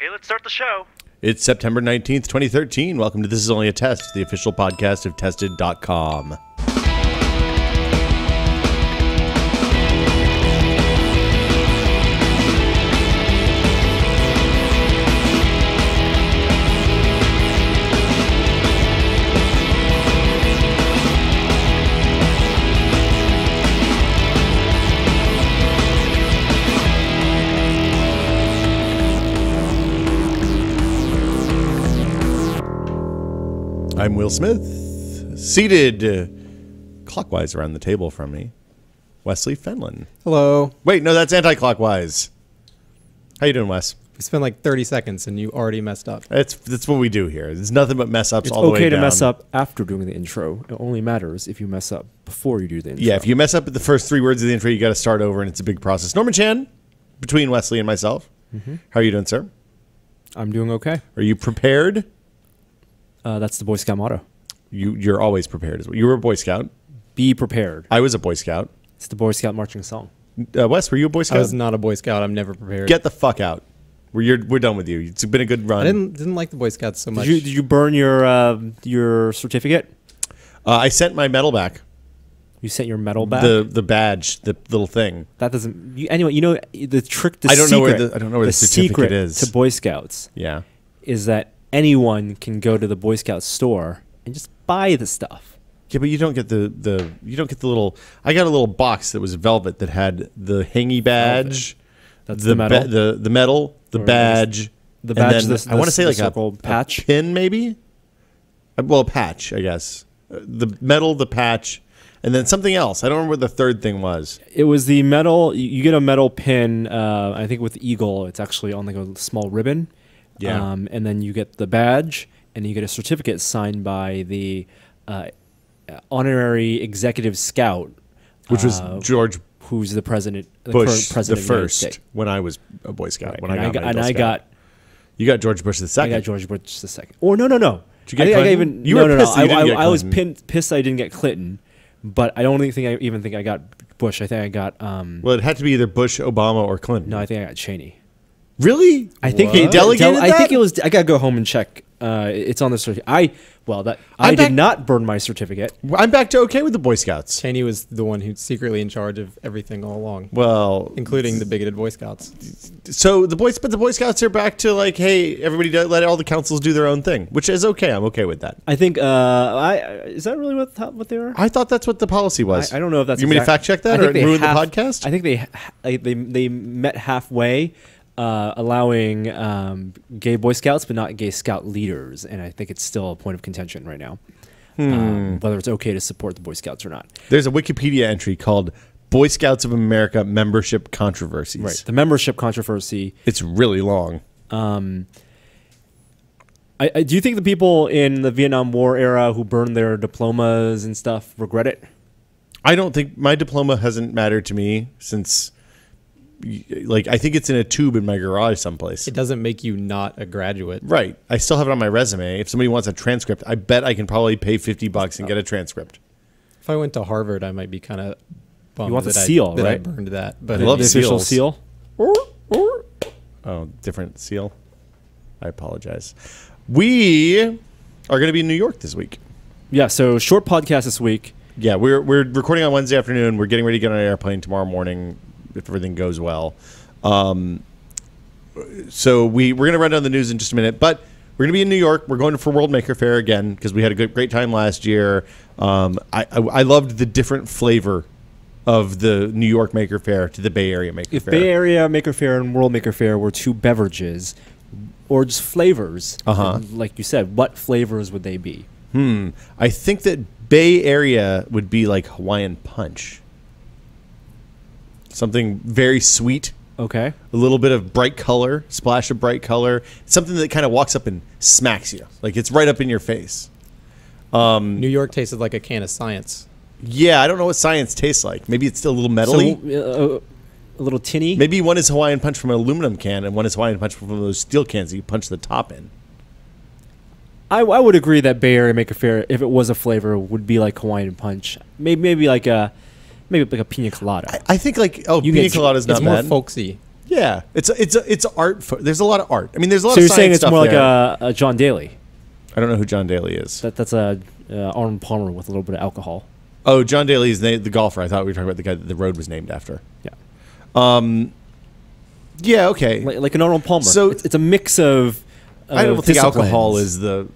Hey, let's start the show. It's September 19th, 2013. Welcome to This Is Only a Test, the official podcast of Tested.com. I'm Will Smith, seated clockwise around the table from me, Wesley Fenlon. Hello. Wait, no, that's anti-clockwise. How you doing, Wes? We spent like 30 seconds and you already messed up. That's what we do here. There's nothing but mess ups all the way down. It's okay to mess up after doing the intro. It only matters if you mess up before you do the intro. Yeah, if you mess up at the first three words of the intro, you got to start over, and it's a big process. Norman Chan, between Wesley and myself. How are you doing, sir? I'm doing okay. Are you prepared? That's the Boy Scout motto. You're always prepared as well. You were a Boy Scout. Be prepared. I was a Boy Scout. It's the Boy Scout marching song. Wes, were you a Boy Scout? I was not a Boy Scout. I'm never prepared. Get the fuck out. We're done with you. It's been a good run. I didn't like the Boy Scouts so much. Did you burn your certificate? I sent my medal back. You sent your medal back? The badge, the little thing. That doesn't... anyway, you know the trick, I don't know where the certificate is. To Boy Scouts Yeah. is that anyone can go to the Boy Scout store and just buy the stuff. Yeah, but you don't get the little. I got a little box that was velvet that had the hangy badge. That's the medal. The medal, the badge, the badge. And then I want to say like a patch, a pin, maybe. Well, a patch, I guess. The medal, the patch, and then something else. I don't remember what the third thing was. It was the medal. You get a medal pin. I think with Eagle, it's actually on like a small ribbon. Yeah. And then you get the badge, and you get a certificate signed by the honorary executive scout, Which was George who's the president, the Bush, current president the of the United first, States. when I was a Boy Scout. Right. When And I got my Eagle Scout. You got George Bush the I second. got George Bush the second. Or no. Did you get Clinton? You no, were no, pissed no. that you didn't get I was Clinton. pissed I didn't get Clinton, but I don't think I got Bush. I think I got. Well, it had to be either Bush, Obama, or Clinton. No, I think I got Cheney. Really? I think he delegated I think that? it was. I gotta go home and check. It's on the certificate. I did not burn my certificate. I'm back to okay with the Boy Scouts. Cheney was the one who's secretly in charge of everything all along, Well, including the bigoted Boy Scouts. so the Boy Scouts are back to like, hey, everybody let all the councils do their own thing, which is okay. I'm okay with that. I think. Is that really what they were? I thought that's what the policy was. I don't know if that's. You mean to fact check that or ruin the podcast? I think they met halfway. Allowing gay Boy Scouts, but not gay Scout leaders, and I think it's still a point of contention right now, whether it's okay to support the Boy Scouts or not. There's a Wikipedia entry called Boy Scouts of America Membership Controversies. Right, the membership controversy. It's really long. Do you think the people in the Vietnam War era who burned their diplomas and stuff regret it? I don't think my diploma hasn't mattered to me since. Like, I think it's in a tube in my garage someplace. It doesn't make you not a graduate. Right. I still have it on my resume. If somebody wants a transcript, I bet I can probably pay $50 and get a transcript. If I went to Harvard, I might be kind of bummed You want the that seal, I right? burned that. But I love The official seals. seal. Oh, different seal. I apologize. We are going to be in New York this week. Yeah. So short podcast this week. Yeah, we're recording on Wednesday afternoon. We're getting ready to get on an airplane tomorrow morning if everything goes well. So we're going to run down the news in just a minute, but we're going to be in New York. We're going for World Maker Faire again because we had a great time last year. I loved the different flavor of the New York Maker Faire to the Bay Area Maker If Faire. Bay Area Maker Faire and World Maker Faire were two beverages, or just flavors, like you said, what flavors would they be? I think that Bay Area would be like Hawaiian Punch. Something very sweet. Okay. A little bit of bright color, splash of bright color. Something that kind of walks up and smacks you. Like it's right up in your face. New York tasted like a can of science. Yeah, I don't know what science tastes like. Maybe it's still a little metally. So, a little tinny. Maybe one is Hawaiian Punch from an aluminum can and one is Hawaiian Punch from one of those steel cans that you punch the top in. I would agree that Bay Area Maker Faire, if it was a flavor, would be like Hawaiian Punch. Maybe like a pina colada. I think like pina colada is not it's more bad. folksy. Yeah, it's art. There's a lot of art. I mean, there's a lot So of you're saying science it's stuff more like there. a John Daly? I don't know who John Daly is. That's a Arnold Palmer with a little bit of alcohol. Oh, John Daly is the golfer. I thought we were talking about the guy that the road was named after. Yeah. Yeah. Okay. Like an Arnold Palmer. So it's a mix of. I don't think disciplines. alcohol is the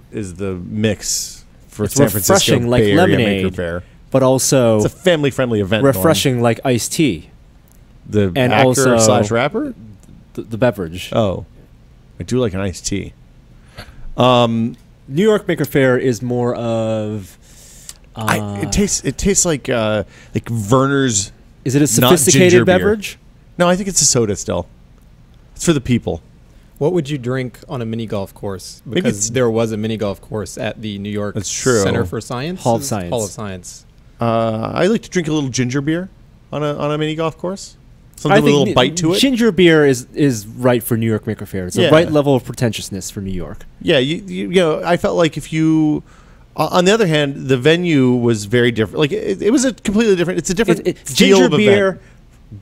mix for It's San Francisco refreshing like Bay Area lemonade, Maker Faire. but also It's a family-friendly event. refreshing like iced tea. Norm. The and actor also- slash rapper. The beverage. Oh, I do like an iced tea. New York Maker Faire is more of. It tastes like Verner's. Is it a not ginger sophisticated beer. beverage? No, I think it's a soda still. It's for the people. What would you drink on a mini golf course? Maybe Because it's- there was a mini golf course at the New York That's true. Center for Science. Hall of Science. Hall of Science. I like to drink a little ginger beer on a mini golf course. Something with a little bite to it. Ginger beer is right for New York Maker Faire. It's Yeah. the right level of pretentiousness for New York. Yeah, you know, I felt like if you. On the other hand, the venue was very different. Like it was a completely different. It's a different feel Ginger of beer event.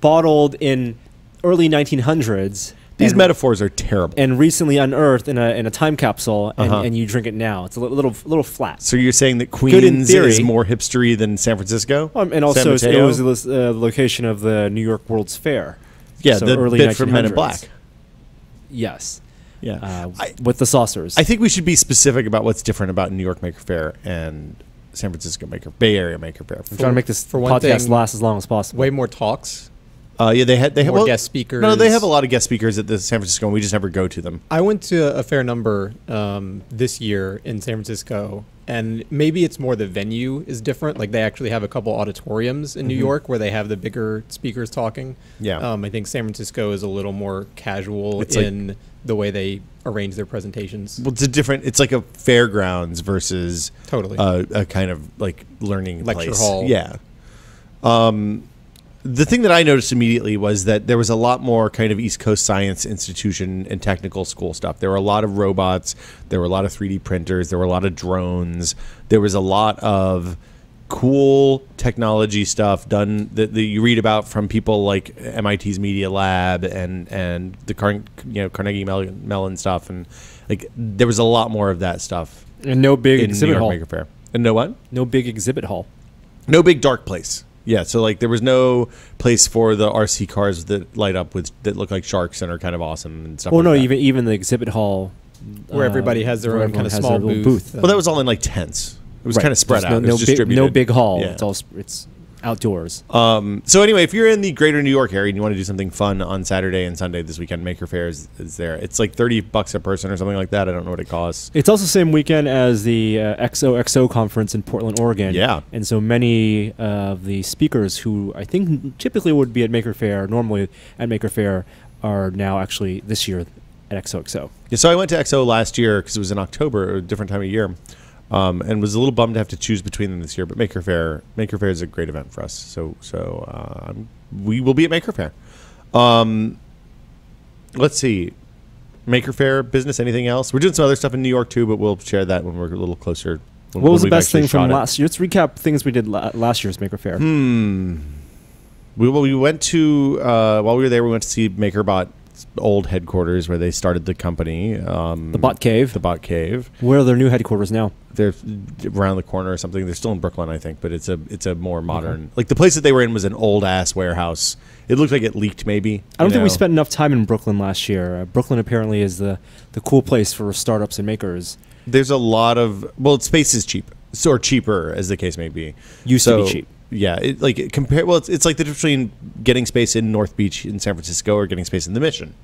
bottled in early 1900s. These and- metaphors are terrible. and recently unearthed in a time capsule, and, Uh-huh. and you drink it now. It's a little flat. So you're saying that in Queens theory. is more hipstery than San Francisco? And also, San it Mateo? was the location of the New York World's Fair. Yeah, So the early bit from Men in 1900s. Black. Yes, Yeah. with the saucers. I think we should be specific about what's different about New York Maker Faire and San Francisco Bay Area Maker Faire. I'm trying to make this for one podcast thing, last as long as possible. Way more talks. Yeah, they had More guest speakers. No, they have a lot of guest speakers at the San Francisco, and we just never go to them. I went to a fair number this year in San Francisco, and maybe it's more the venue is different. Like they actually have a couple auditoriums in New York where they have the bigger speakers talking. Yeah. I think San Francisco is a little more casual It's like- in the way they arrange their presentations. Well, it's like a fairgrounds versus Totally. a kind of like learning Lecture place. hall. Yeah. The thing that I noticed immediately was that there was a lot more kind of East Coast science institution and technical school stuff. There were a lot of robots. There were a lot of 3D printers. There were a lot of drones. There was a lot of cool technology stuff done that you read about from people like MIT's Media Lab and the Carnegie Mellon stuff, and like there was a lot more of that stuff and no big in New exhibit York hall. Maker Faire. And no what? No big exhibit hall. No big dark place. Yeah, so like there was no place for the RC cars that light up that look like sharks and are kind of awesome and stuff. Well, like no, that. even the exhibit hall where everybody has their where own kind everyone of has small their little booth. Well, that was all in like tents. It was Right. kind of spread There's out. It was big, distributed. no big hall. Yeah. It's outdoors. So anyway, if you're in the greater New York area and you want to do something fun on Saturday and Sunday this weekend, Maker Faire is there. It's like $30 a person or something like that. I don't know what it costs. It's also the same weekend as the XOXO conference in Portland, Oregon. Yeah. And so many of the speakers who I think typically would be at Maker Faire, normally at Maker Faire, are now actually this year at XOXO. Yeah, so I went to XO last year because it was in October, a different time of year, and was a little bummed to have to choose between them this year. But Maker Faire is a great event for us. So we will be at Maker Faire. Let's see, Maker Faire business. Anything else? We're doing some other stuff in New York too, but we'll share that when we're a little closer. What was the we've best actually thing from shot it. last year? Let's recap things we did last year's Maker Faire. We went to while we were there. We went to see MakerBot's old headquarters where they started the company. The Bot Cave. The Bot Cave. Where are their new headquarters now? They're around the corner or something. They're still in Brooklyn, I think, but it's a more modern. Like the place that they were in was an old ass warehouse. It looked like it leaked. Maybe I don't think we spent enough time in Brooklyn last year. Brooklyn apparently is the cool place for startups and makers. There's a lot of space is cheap, or cheaper as the case may be. Used to be cheap. Yeah, it's like the difference between getting space in North Beach in San Francisco or getting space in the Mission.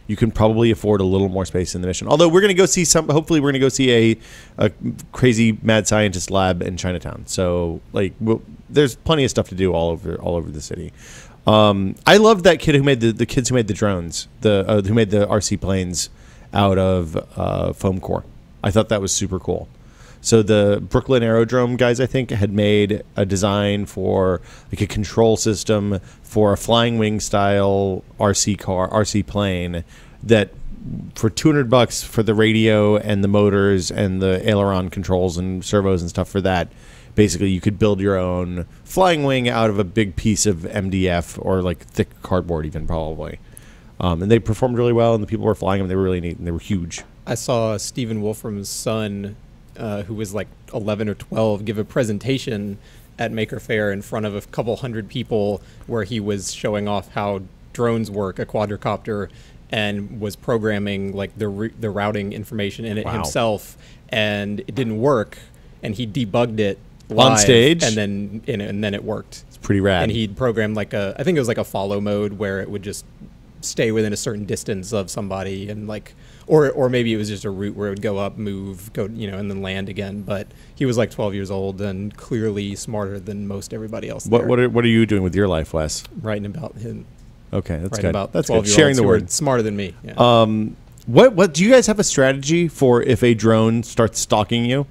You can probably afford a little more space in the Mission. Although we're going to go see hopefully we're going to go see a crazy mad scientist lab in Chinatown. So there's plenty of stuff to do all over the city. I loved that kid who made the kids who made the drones, who made the RC planes out of foam core. I thought that was super cool. So the Brooklyn Aerodrome guys, I think, had made a design for like a control system for a flying wing style RC plane that for $200 for the radio and the motors and the aileron controls and servos and stuff for that. Basically, you could build your own flying wing out of a big piece of MDF or like thick cardboard even probably. And they performed really well, and the people were flying them. They were really neat, and they were huge. I saw Stephen Wolfram's son, who was like 11 or 12, give a presentation at Maker Faire in front of a couple hundred people where he was showing off how drones work, a quadricopter, and was programming like the routing information in it himself, and it didn't work, and he debugged it live, on stage, and then it worked. It's pretty rad. And he'd programmed like I think it was like a follow mode where it would just stay within a certain distance of somebody, and like, or maybe it was just a route where it would go up, move, go, and then land again. But he was like 12 years old and clearly smarter than most everybody else. What are you doing with your life, Wes? Writing about him. Okay, that's Writing good. about That's 12 good. Sharing the word. Smarter than me. Yeah. What do you guys have a strategy for if a drone starts stalking you?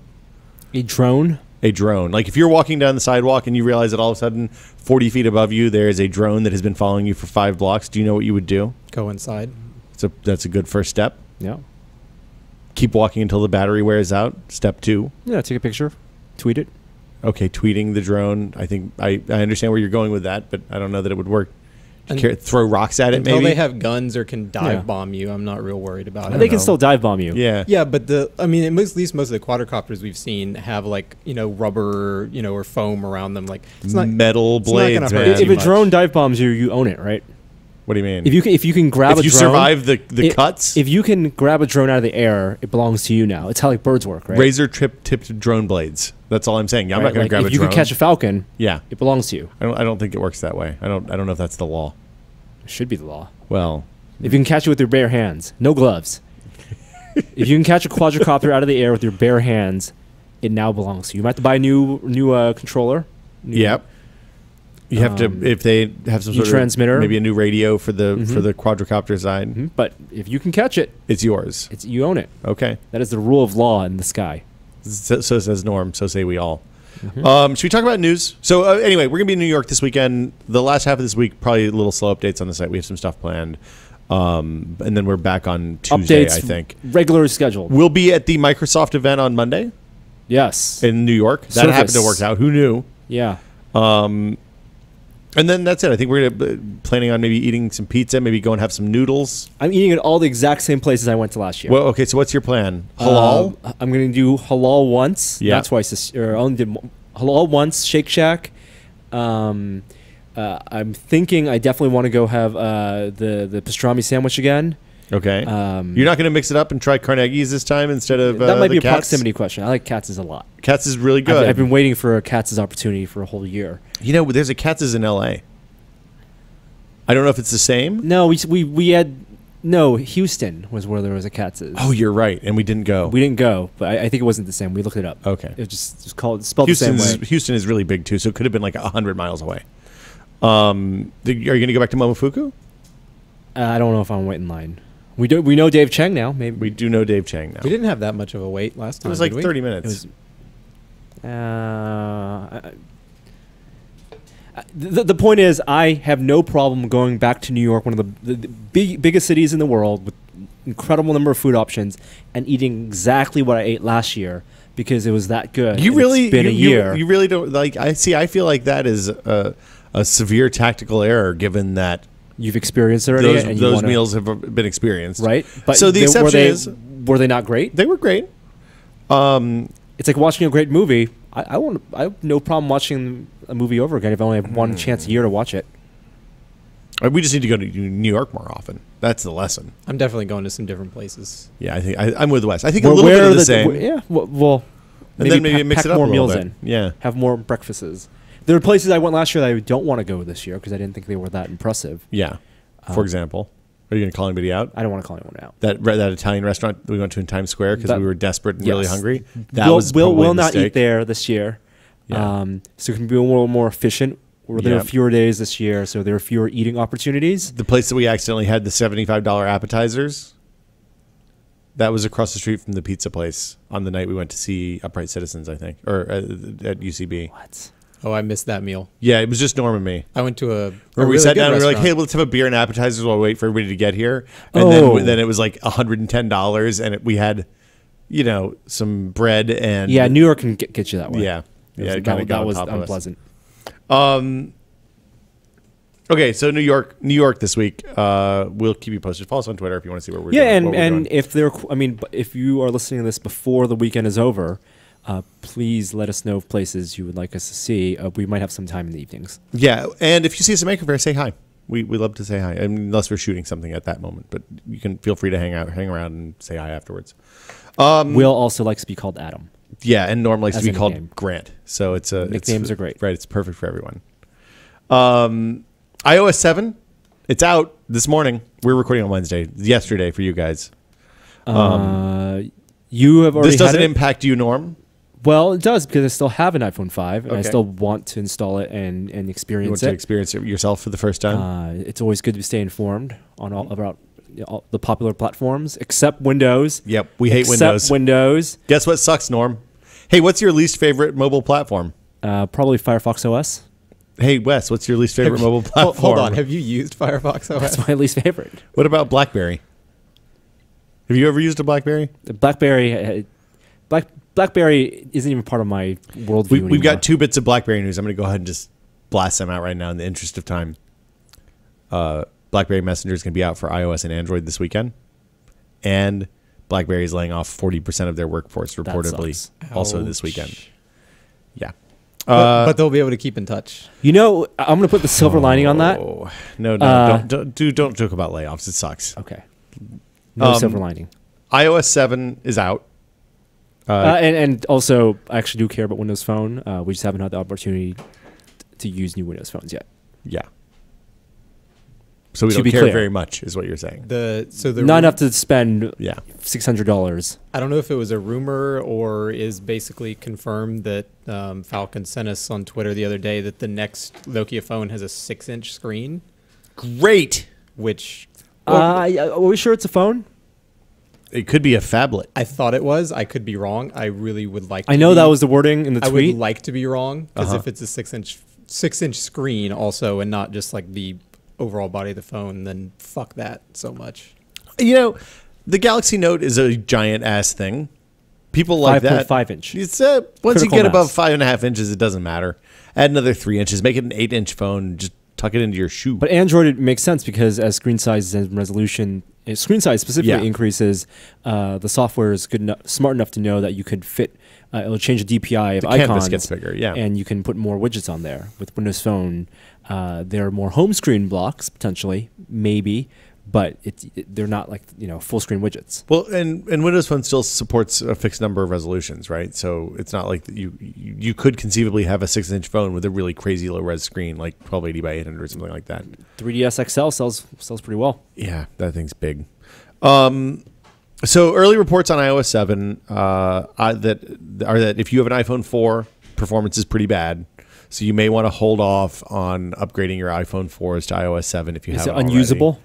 A drone? A drone. Like if you're walking down the sidewalk and you realize that all of a sudden 40 feet above you there is a drone that has been following you for 5 blocks, do you know what you would do? Go inside. That's a good first step. Yeah. Keep walking until the battery wears out. Step 2. Yeah, take a picture, tweet it. Okay, tweeting the drone. I think I understand where you're going with that, but I don't know that it would work. Throw rocks at it, until maybe? they have guns or can dive bomb you, I'm not real worried about it. They can still dive bomb you. Yeah. Yeah, but at least most of the quadricopters we've seen have like, rubber, or foam around them. Like it's not metal blades, not gonna hurt man. too If a much. drone dive bombs you, you own it, right? What do you mean? If you can grab if a you drone, survive the cuts? If you can grab a drone out of the air, it belongs to you now. It's how like birds work, right? Razor tipped drone blades. That's all I'm saying. Yeah, I'm not going to grab a drone. If you can catch a falcon, yeah, it belongs to you. I don't think it works that way. I don't know if that's the law. It should be the law. Well, if you can catch it with your bare hands, no gloves. If you can catch a quadricopter out of the air with your bare hands, it now belongs to you. You might have to buy a new controller. Yep. You have to, if they have some sort of transmitter, maybe a new radio for the quadricopter side. Mm-hmm. But if you can catch it, it's yours. You own it. Okay. That is the rule of law in the sky. So says Norm. So say we all. Should we talk about news? So anyway, we're gonna be in New York this weekend. The last half of this week, probably a little slow updates on the site. We have some stuff planned, and then we're back on Tuesday. Updates, I think regularly scheduled. We'll be at the Microsoft event on Monday. Yes, in New York. That happened to work out. Who knew? Yeah. And then that's it. I think we're planning on maybe eating some pizza, maybe go and have some noodles. I'm eating at all the exact same places I went to last year. Well, okay, so what's your plan? Halal? I'm going to do halal once, yeah. not twice. Or I only did halal once, Shake Shack. I'm thinking I definitely want to go have the pastrami sandwich again. Okay. You're not going to mix it up and try Carnegie's this time instead of that might be a Katz's? proximity question. I like Katz's a lot. Katz's is really good. I've been waiting for a Katz's opportunity for a whole year. There's a Katz's in L.A. I don't know if it's the same. No, we had Houston was where there was a Katz's. Oh, you're right, and we didn't go. We didn't go, but I think it wasn't the same. We looked it up. Okay. It was spelled the same way. Houston is really big too, so it could have been like 100 miles away. Are you going to go back to Momofuku? I don't know if I'm waiting in line. We know Dave Cheng now. Maybe we do know Dave Cheng now. We didn't have that much of a wait last time. It was like 30 minutes. The point is, I have no problem going back to New York, one of the biggest cities in the world, with incredible number of food options, and eating exactly what I ate last year because it was that good. It's been a year. You really don't like. I feel like that is a severe tactical error, given that you've experienced it already. Those meals have been experienced, right? But so the exception were they not great? They were great. It's like watching a great movie. I have no problem watching a movie over again if I only have one chance a year to watch it. We just need to go to New York more often. That's the lesson. I'm definitely going to some different places. Yeah, I think I'm with Wes. I think a little bit of the same. Yeah, well, and then maybe mix it up more a little meals bit. in. Yeah, have more breakfasts. There are places I went last year that I don't want to go this year because I didn't think they were that impressive. Yeah. For example, are you going to call anybody out? I don't want to call anyone out. That Italian restaurant we went to in Times Square because we were desperate and really hungry. We'll not eat there this year. Yeah. So it can be a little more efficient. There are fewer days this year, so there are fewer eating opportunities. The place that we accidentally had the $75 appetizers, that was across the street from the pizza place on the night we went to see Upright Citizens, I think, or at UCB. What? Oh, I missed that meal. Yeah, it was just Norm and me. I went to a we sat down and we were like, hey, let's have a beer and appetizers while we wait for everybody to get here. And then it was like $110, and we had, some bread and... Yeah, New York can get you that way. Yeah. That was unpleasant. Okay, so New York this week. We'll keep you posted. Follow us on Twitter if you want to see where we're Yeah, going. What we're and doing. if there, I mean, if you are listening to this before the weekend is over, please let us know of places you would like us to see. We might have some time in the evenings. Yeah, and if you see us at Maker Fair, say hi. We love to say hi, unless we're shooting something at that moment. But you can feel free to hang around, and say hi afterwards. Will also likes to be called Adam. Yeah, and Norm likes As to be a called nickname. Grant. So Nicknames are great. Right, it's perfect for everyone. iOS 7, it's out this morning. We're recording on Wednesday. Yesterday for you guys. You have already This doesn't had it? impact you, Norm. Well, it does because I still have an iPhone 5 and I Okay. still want to install it and You want experience to it. experience it yourself for the first time? It's always good to stay informed on about all the popular platforms, except Windows. Yep, we hate Except Windows. Windows. Guess what sucks, Norm? Hey, what's your least favorite mobile platform? Probably Firefox OS. Hey, Wes, what's your least favorite mobile platform? Hold on. Have you used Firefox OS? That's my least favorite. What about BlackBerry? Have you ever used a BlackBerry? The BlackBerry isn't even part of my worldview anymore. We've got 2 bits of BlackBerry news. I'm going to go ahead and just blast them out right now in the interest of time. BlackBerry Messenger is going to be out for iOS and Android this weekend. And BlackBerry is laying off 40% of their workforce reportedly sucks. also this Ouch. weekend. Yeah. But they'll be able to keep in touch. You know, I'm going to put the silver lining on that. Oh, no, don't joke about layoffs. It sucks. Okay. No silver lining. iOS 7 is out. And also, I actually do care about Windows Phone. We just haven't had the opportunity to use new Windows phones yet. Yeah. So we To don't be care clear. very much, is what you're saying. Not enough to spend Yeah. $600. I don't know if it was a rumor or is basically confirmed that Falcon sent us on Twitter the other day that the next Nokia phone has a 6-inch screen, Great. which Are we sure it's a phone? It could be a phablet. I thought it was. I could be wrong. I really would like to I know be- that was the wording in the I tweet. would like to be wrong because if it's a 6-inch screen also and not just like the overall body of the phone, then fuck that so much. You know, the Galaxy Note is a giant ass thing. People like that. 5.5 inch. It's, once Critical you get above mass. 5.5 inches, it doesn't matter. Add another 3 inches. Make it an 8-inch phone. Just tuck it into your shoe. But Android, it makes sense because as screen size and resolution, screen size specifically Yeah. increases, the software is smart enough to know that you could fit. It'll change the DPI of The icons. canvas gets bigger, yeah. And you can put more widgets on there. With Windows Phone, there are more home screen blocks potentially, maybe, but they're not like full screen widgets. Well, and Windows Phone still supports a fixed number of resolutions, right? So it's not like you could conceivably have a 6-inch phone with a really crazy low res screen, like 1280 by 800 or something like that. 3DS XL sells pretty well. Yeah, that thing's big. So early reports on iOS 7 that if you have an iPhone 4, performance is pretty bad. So you may want to hold off on upgrading your iPhone 4s to iOS 7 if you Is it haven't unusable?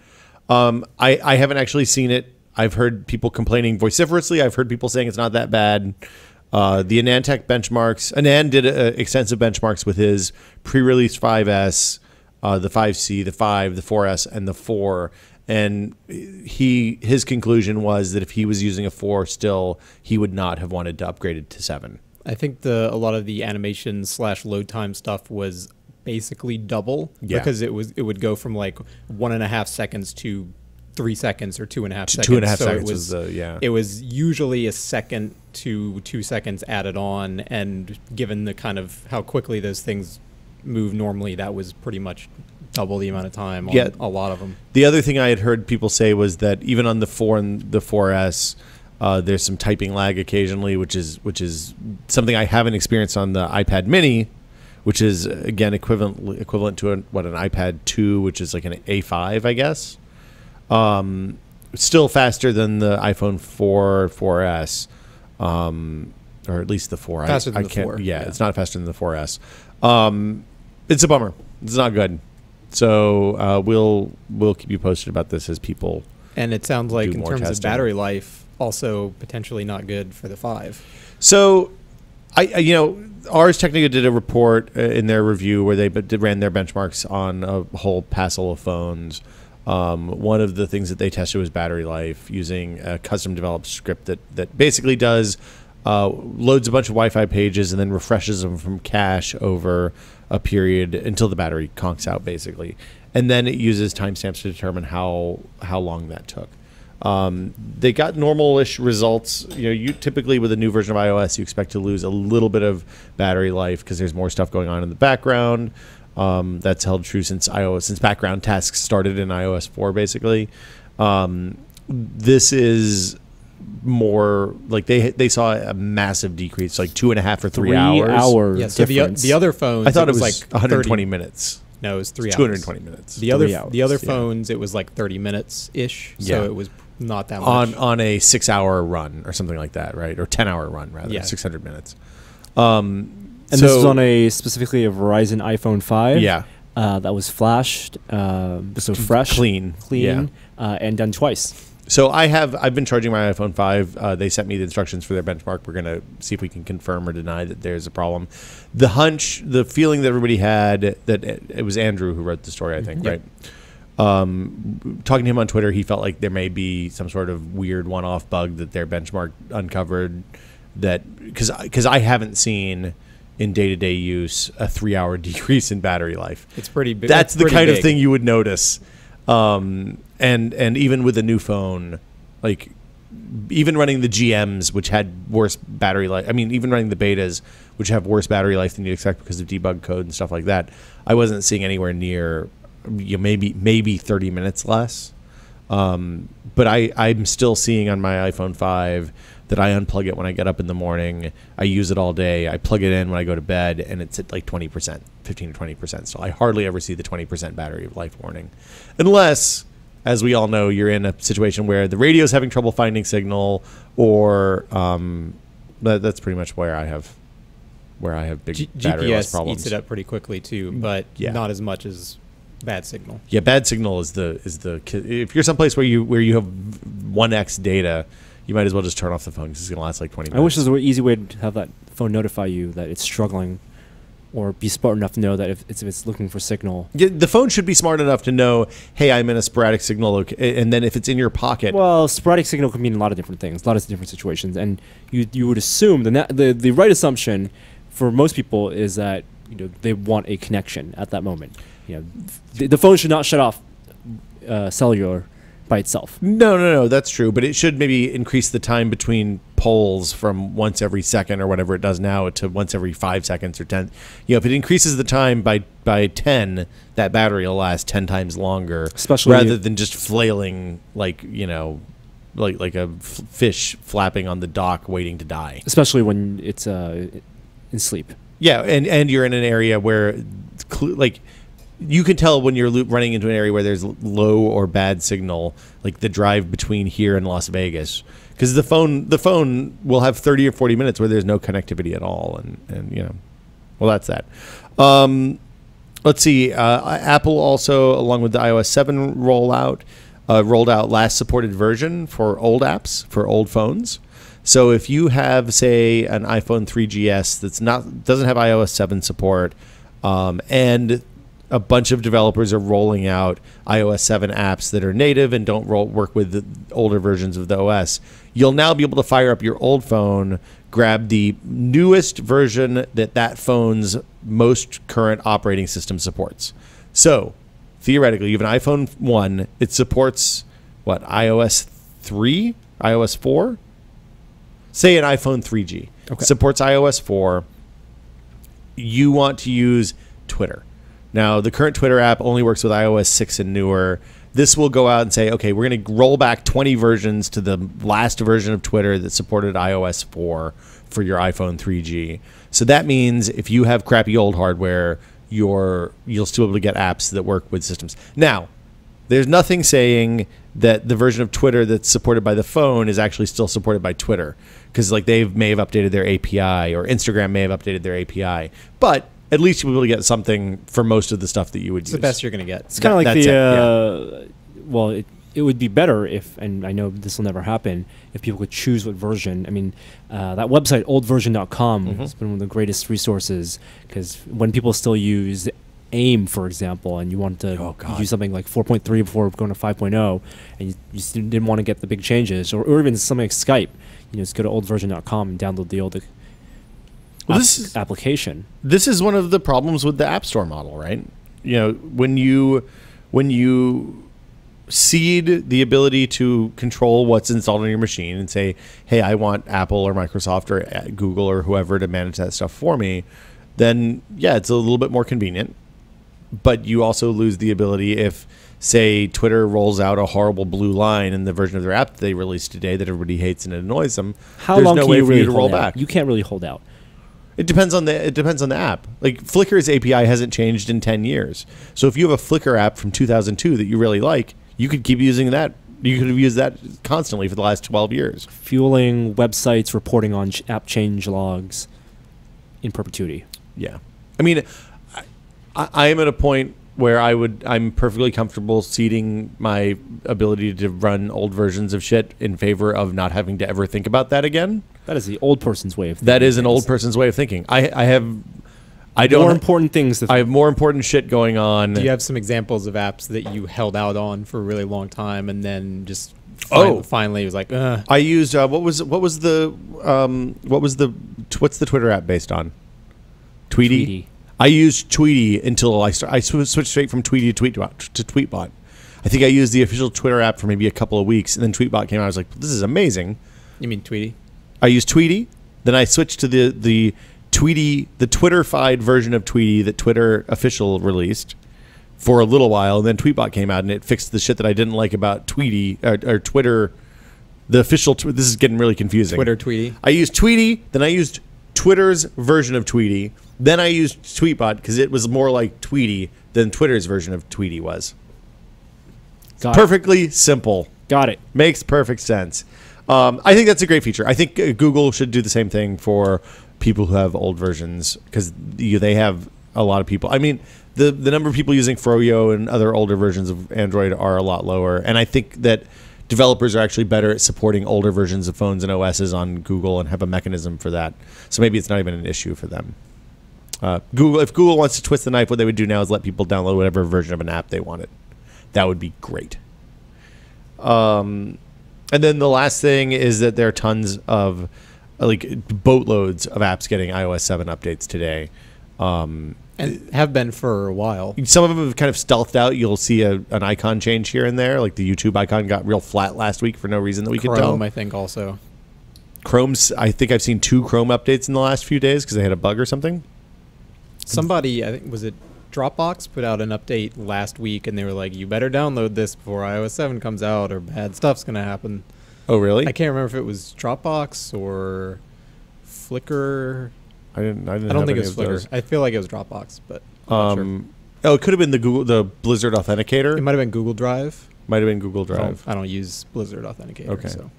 already. I haven't actually seen it. I've heard people complaining vociferously. I've heard people saying it's not that bad. The AnandTech benchmarks. Anand did extensive benchmarks with his pre-release 5S, the 5C, the 5, the 4S, and the 4. And his conclusion was that if he was using a 4 still, he would not have wanted to upgrade it to 7. I think a lot of the animation / load time stuff was basically double Yeah. because it would go from like 1.5 seconds to 3 seconds or 2.5 seconds. 2.5 So seconds was It was usually a second to 2 seconds added on, and given the kind of how quickly those things move normally, that was pretty much double the amount of time on a lot of them. The other thing I had heard people say was that even on the 4 and the 4S, there's some typing lag occasionally, which is something I haven't experienced on the iPad Mini, which is again equivalent to an iPad 2, which is like an A5, I guess. Still faster than the iPhone 4, 4S, or at least the 4. Faster than I the can't, 4. Yeah, it's not faster than the 4S. It's a bummer. It's not good. So we'll keep you posted about this as people. And it sounds like do in more terms of testing. battery life, also potentially not good for the 5. So, Ars Technica did a report in their review where they ran their benchmarks on a whole passel of phones. One of the things that they tested was battery life using a custom developed script that basically does loads a bunch of Wi-Fi pages, and then refreshes them from cache over a period until the battery conks out, basically. And then it uses timestamps to determine how long that took. They got normal-ish results. You typically with a new version of iOS, you expect to lose a little bit of battery life because there's more stuff going on in the background. That's held true since background tasks started in iOS 4, basically. This is more like they saw a massive decrease, like 2.5 or 3 hours. Yeah, so the other phones, I thought it was like 120 minutes. No, it was 3 hours. 220 minutes. The other phones, it was like 30 minutes ish. So it was not that much on a 6-hour run or something like that, right? Or 10-hour run rather. Yeah. 600 minutes. And this is on specifically a Verizon iPhone 5. Yeah. That was flashed, so fresh, clean, and done twice. So I've been charging my iPhone 5. They sent me the instructions for their benchmark. We're gonna see if we can confirm or deny that there's a problem. The feeling that everybody had, that it was Andrew who wrote the story, I think, right? Talking to him on Twitter, he felt like there may be some sort of weird one-off bug that their benchmark uncovered. That because I haven't seen in day-to-day use a 3-hour decrease in battery life. It's pretty big. That's the kind of thing you would notice. And even with a new phone, like even running the GMs, which had worse battery life. I mean, even running the betas, which have worse battery life than you'd expect because of debug code and stuff like that, I wasn't seeing anywhere near maybe 30 minutes less. But I'm still seeing on my iPhone 5 that I unplug it when I get up in the morning. I use it all day. I plug it in when I go to bed, and it's at like 20%, 15 to 20%. So I hardly ever see the 20% battery life warning. Unless, as we all know, you're in a situation where the radio is having trouble finding signal, or that's pretty much where I have big battery loss GPS problems. eats it up pretty quickly too, but not as much as bad signal. Yeah, bad signal is the if you're someplace where you have 1x data, you might as well just turn off the phone because it's going to last like 20 minutes. I wish there was an easy way to have that phone notify you that it's struggling, or be smart enough to know that if it's looking for signal. Yeah, the phone should be smart enough to know, hey, I'm in a sporadic signal, and then if it's in your pocket. Well, sporadic signal can mean a lot of different things, a lot of different situations, and you would assume the right assumption for most people is that they want a connection at that moment. The phone should not shut off cellular by itself. No, that's true. But it should maybe increase the time between polls from once every second or whatever it does now to once every 5 seconds or 10. If it increases the time by 10, that battery will last 10 times longer, especially rather than just flailing like a fish flapping on the dock waiting to die. Especially when it's in sleep. Yeah, and you're in an area where you can tell when you're running into an area where there's low or bad signal, like the drive between here and Las Vegas, because the phone will have 30 or 40 minutes where there's no connectivity at all, and well, that's that. Let's see. Apple also, along with the iOS 7 rollout, rolled out last supported version for old apps for old phones. So if you have, say, an iPhone 3GS doesn't have iOS 7 support, and a bunch of developers are rolling out iOS 7 apps that are native and don't work with the older versions of the OS, you'll now be able to fire up your old phone, grab the newest version that phone's most current operating system supports. So, theoretically, you have an iPhone 1. It supports, iOS 3? iOS 4? Say an iPhone 3G. Okay. Supports iOS 4. You want to use Twitter. Now, the current Twitter app only works with iOS 6 and newer. This will go out and say, okay, we're going to roll back 20 versions to the last version of Twitter that supported iOS 4 for your iPhone 3G. So that means if you have crappy old hardware, you'll still be able to get apps that work with systems. Now, there's nothing saying that the version of Twitter that's supported by the phone is actually still supported by Twitter, because they may have updated their API, or Instagram may have updated their API. But at least you'll be able to get something for most of the stuff that you would use. It's the best you're going to get. It's kind of like well, it would be better if, and I know this will never happen, if people could choose what version. I mean, that website, oldversion.com, has been one of the greatest resources, because when people still use AIM, for example, and you wanted to use something like 4.3 before going to 5.0, and you just didn't want to get the big changes, or even something like Skype, just go to oldversion.com and download the old application. This is one of the problems with the App Store model, right? When you cede the ability to control what's installed on your machine and say, hey, I want Apple or Microsoft or Google or whoever to manage that stuff for me, then yeah, it's a little bit more convenient. But you also lose the ability if, say, Twitter rolls out a horrible blue line in the version of their app that they released today that everybody hates and it annoys them. How long can you really hold out? You can't really hold out. It depends on the app. Like Flickr's API hasn't changed in 10 years. So if you have a Flickr app from 2002 that you really like, you could keep using that. You could have used that constantly for the last 12 years. Fueling websites reporting on app change logs in perpetuity. Yeah. I mean, I am at a point where I'm perfectly comfortable ceding my ability to run old versions of shit in favor of not having to ever think about that again. That is the old person's way of thinking. That is an old person's way of thinking. I have more important things. I have more important shit going on. Do you have some examples of apps that you held out on for a really long time and then just finally it was like, ugh. I used what's the Twitter app based on? Tweety. I used Tweety until I switched straight from Tweety to Tweetbot. I think I used the official Twitter app for maybe a couple of weeks, and then Tweetbot came out. I was like, this is amazing. You mean Tweety? I used Tweety. Then I switched to the Tweety, the Twitter-fied version of Tweety that Twitter official released for a little while, and then Tweetbot came out and it fixed the shit that I didn't like about Tweety or Twitter. The official. This is getting really confusing. Twitter Tweety. I used Tweety. Then I used Twitter's version of Tweety. Then I used Tweetbot because it was more like Tweety than Twitter's version of Tweety was. Perfectly simple. Got it. Makes perfect sense. I think that's a great feature. I think Google should do the same thing for people who have old versions because they have a lot of people. I mean, the number of people using Froyo and other older versions of Android are a lot lower. And I think that developers are actually better at supporting older versions of phones and OSs on Google and have a mechanism for that. So maybe it's not even an issue for them. If Google wants to twist the knife, what they would do now is let people download whatever version of an app they wanted. That would be great. And then the last thing is that there are tons of boatloads of apps getting iOS 7 updates today. And have been for a while. Some of them have kind of stealthed out. You'll see an icon change here and there. Like the YouTube icon got real flat last week for no reason that we could tell. Chrome, I think, also. Chrome's, I think I've seen 2 Chrome updates in the last few days because they had a bug or something. Somebody, I think, was it Dropbox, put out an update last week, and they were like, you better download this before iOS 7 comes out or bad stuff's going to happen. Oh, really? I can't remember if it was Dropbox or Flickr. I don't think it was Flickr. I feel like it was Dropbox, but I'm not sure. Oh, it could have been the Blizzard Authenticator. It might have been Google Drive. Might have been Google Drive. I don't use Blizzard Authenticator. Okay. So.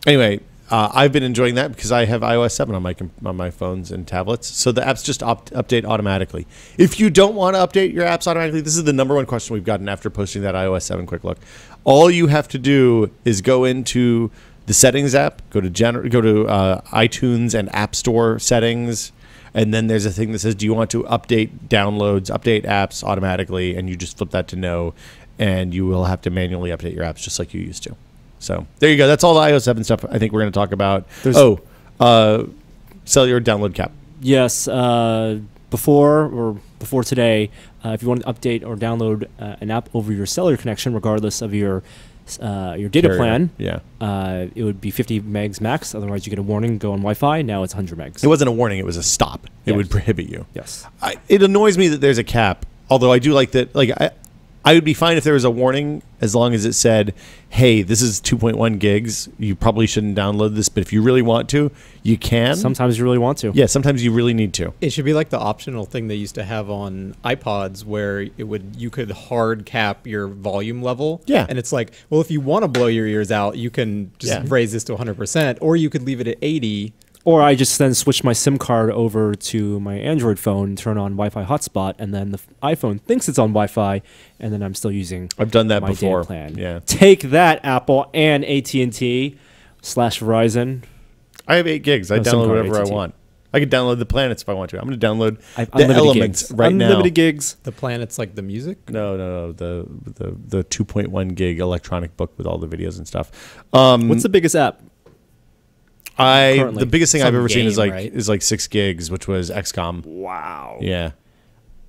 Anyway, I've been enjoying that because I have iOS 7 on my phones and tablets. So the apps just update automatically. If you don't want to update your apps automatically, this is the number one question we've gotten after posting that iOS 7 quick look. All you have to do is go into the settings app, go to iTunes and App Store settings, and then there's a thing that says, do you want to update downloads, update apps automatically? And you just flip that to no, and you will have to manually update your apps just like you used to. So there you go. That's all the iOS 7 stuff I think we're going to talk about. Cellular download cap. Yes. Before today, if you want to update or download an app over your cellular connection, regardless of your data plan, it would be 50 megs max. Otherwise, you get a warning, go on Wi-Fi. Now it's 100 megs. It wasn't a warning. It was a stop. It would prohibit you. Yes. It annoys me that there's a cap, although I do like that. Like I would be fine if there was a warning as long as it said, hey, this is 2.1 gigs. You probably shouldn't download this, but if you really want to, you can. Sometimes you really want to. Yeah, sometimes you really need to. It should be like the optional thing they used to have on iPods where you could hard cap your volume level. Yeah. And it's like, well, if you want to blow your ears out, you can just raise this to 100%, or you could leave it at 80. Or I just then switch my SIM card over to my Android phone, turn on Wi-Fi hotspot, and then the iPhone thinks it's on Wi-Fi, and then I'm still using. I've done that my before. data plan. Yeah. Take that, Apple and AT&T / Verizon. I have 8 gigs. I download whatever I want. I could download the planets if I want to. I'm going to download the Unlimited elements gigs. right now. Unlimited gigs. The planets like the music? No. The 2.1 gig electronic book with all the videos and stuff. What's the biggest app? Currently? The biggest thing I've ever seen is game, like right? 6 gigs, which was XCOM. Wow. Yeah.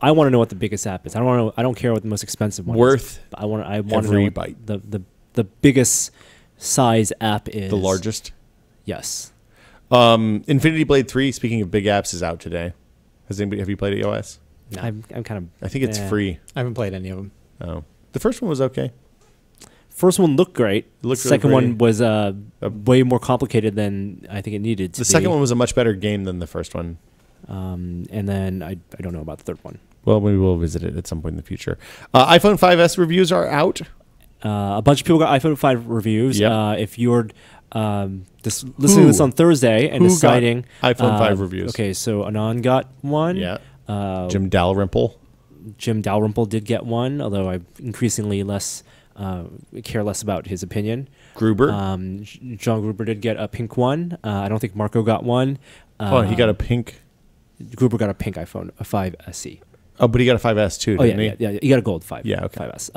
I want to know what the biggest app is. I don't care what the most expensive one is. Worth But I want to know every what bite. the biggest size app is. The largest. Yes. Infinity Blade 3, speaking of big apps, is out today. Have you played it, OS? No. I'm kind of. I think it's free. I haven't played any of them. Oh. The first one was okay. First one looked great. It looked really Second one pretty. was way more complicated than I think it needed to The be. second one was a much better game than the first one. And then I don't know about the third one. Well, maybe we'll visit it at some point in the future. iPhone 5S reviews are out. A bunch of people got iPhone 5 reviews. Yep. If you're listening to this on Thursday and Who deciding got iPhone 5 reviews? Okay, so Anand got one. Yeah. Jim Dalrymple. Jim Dalrymple did get one, although I increasingly care less about his opinion. Gruber. John Gruber did get a pink one. I don't think Marco got one. He got a pink. Gruber got a pink iPhone, a 5 SE. Oh, but he got a 5S too, Oh didn't yeah, he? he got a gold 5. Yeah, okay. 5S.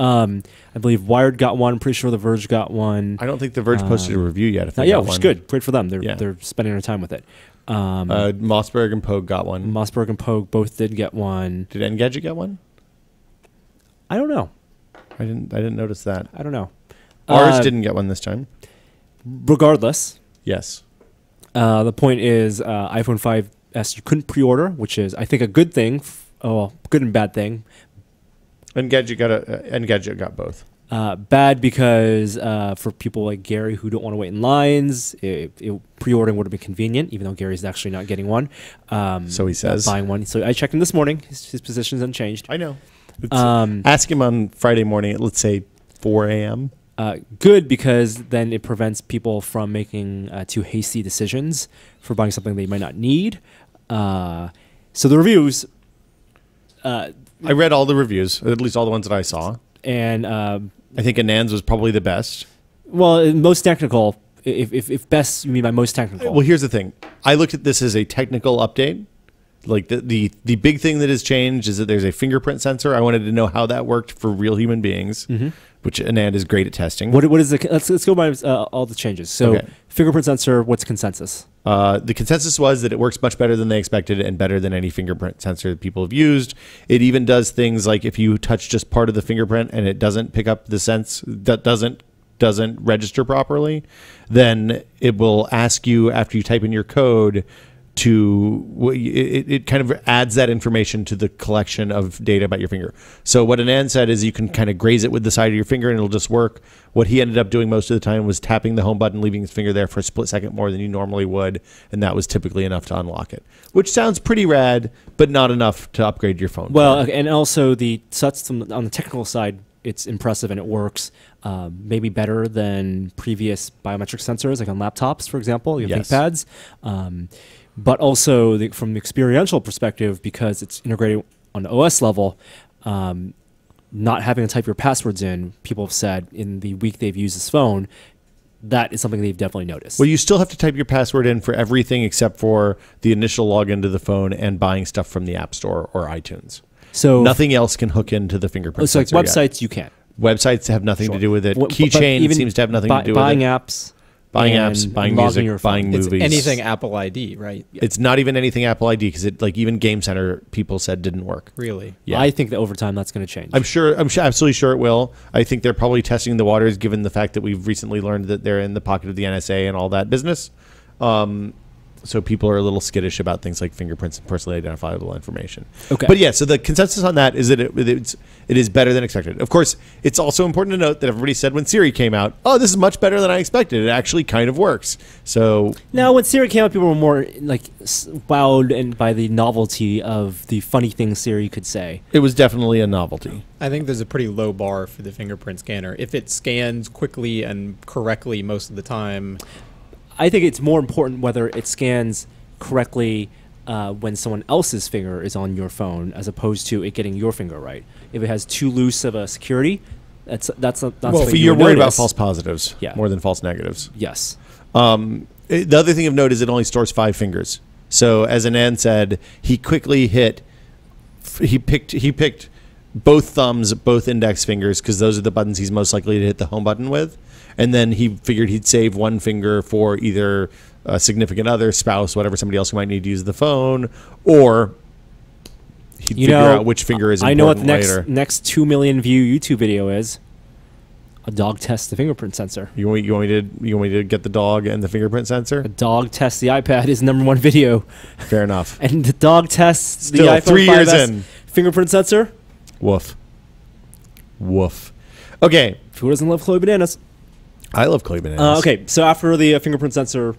I believe Wired got one. I'm pretty sure The Verge got one. I don't think The Verge posted a review yet. If they Yeah, got which is one. good. Great for them. They're Yeah. they're spending their time with it. Mossberg and Pogue got one. Mossberg and Pogue both did get one. Did Engadget get one? I don't know. I didn't notice that. I don't know. Ours didn't get one this time. Regardless, Yes. the point is iPhone 5S you couldn't pre-order, which is I think a good thing. Good and bad thing. Engadget got both. Bad because for people like Gary who don't want to wait in lines, pre-ordering would have been convenient, even though Gary's actually not getting one. So he says. Not buying one. So I checked him this morning. His position's unchanged. I know. Ask him on Friday morning at, let's say, 4 a.m. Good because then it prevents people from making too hasty decisions for buying something they might not need. So the reviews. I read all the reviews, at least all the ones that I saw. And I think Anand's was probably the best. well, most technical. If best you mean by most technical. Well, here's the thing. I looked at this as a technical update. Like the big thing that has changed is that there's a fingerprint sensor. I wanted to know how that worked for real human beings, which Anand is great at testing. What is the? Let's go by all the changes. So Okay. fingerprint sensor. What's consensus? The consensus was that it works much better than they expected and better than any fingerprint sensor that people have used. It even does things like if you touch just part of the fingerprint and it doesn't pick up the sense, that doesn't register properly, then it will ask you after you type in your code it kind of adds that information to the collection of data about your finger. So what Anand said is you can kind of graze it with the side of your finger and it'll just work. What he ended up doing most of the time was tapping the home button, leaving his finger there for a split second more than you normally would, and that was typically enough to unlock it, which sounds pretty rad, but not enough to upgrade your phone. Well, and also on the technical side, it's impressive and it works maybe better than previous biometric sensors, like on laptops, for example, you have Yes. ThinkPads. But also from the experiential perspective, because it's integrated on the OS level, not having to type your passwords in, people have said in the week they've used this phone, that is something they've definitely noticed. Well, you still have to type your password in for everything except for the initial login to the phone and buying stuff from the App Store or iTunes. So Nothing else can hook into the fingerprint so like sensor yet. websites, you can't. Websites have nothing to do with it. But Keychain even seems to have nothing to do with buying it. apps. Buying and apps, buying logging music, your phone. buying It's movies. anything Apple ID, right? It's not even anything Apple ID because it, like, even Game Center people said didn't work. Really? Yeah. I think that over time that's going to change. I'm absolutely sure it will. I think they're probably testing the waters given the fact that we've recently learned that they're in the pocket of the NSA and all that business. So people are a little skittish about things like fingerprints and personally identifiable information. Okay. But yeah, so the consensus on that is that it is better than expected. Of course, it's also important to note that everybody said when Siri came out, oh, this is much better than I expected. It actually kind of works. So now, when Siri came out, people were more like wowed and by the novelty of the funny things Siri could say. it was definitely a novelty. I think there's a pretty low bar for the fingerprint scanner. If it scans quickly and correctly most of the time, I think it's more important whether it scans correctly when someone else's finger is on your phone, as opposed to it getting your finger right. If it has too loose of a security, that's not something So you you're would worried about notice. false positives Yeah. more than false negatives. Yes. The other thing of note is it only stores 5 fingers. So as Anand said, he quickly he picked both thumbs, both index fingers, because those are the buttons he's most likely to hit the home button with. And then he figured he'd save one finger for either a significant other, spouse, whatever, somebody else who might need to use the phone, or he'd figure out which finger is important. I know what the later. next 2 million view YouTube video is. A dog tests the fingerprint sensor. You want me to get the dog and the fingerprint sensor? A dog tests the iPad is #1 video. Fair enough. And the dog tests Still, the iPhone 3 years 5S in. fingerprint sensor. Woof. Woof. Okay. Who doesn't love Chloe Bananas? I love Chloe Bananas. Okay, so after the fingerprint sensor,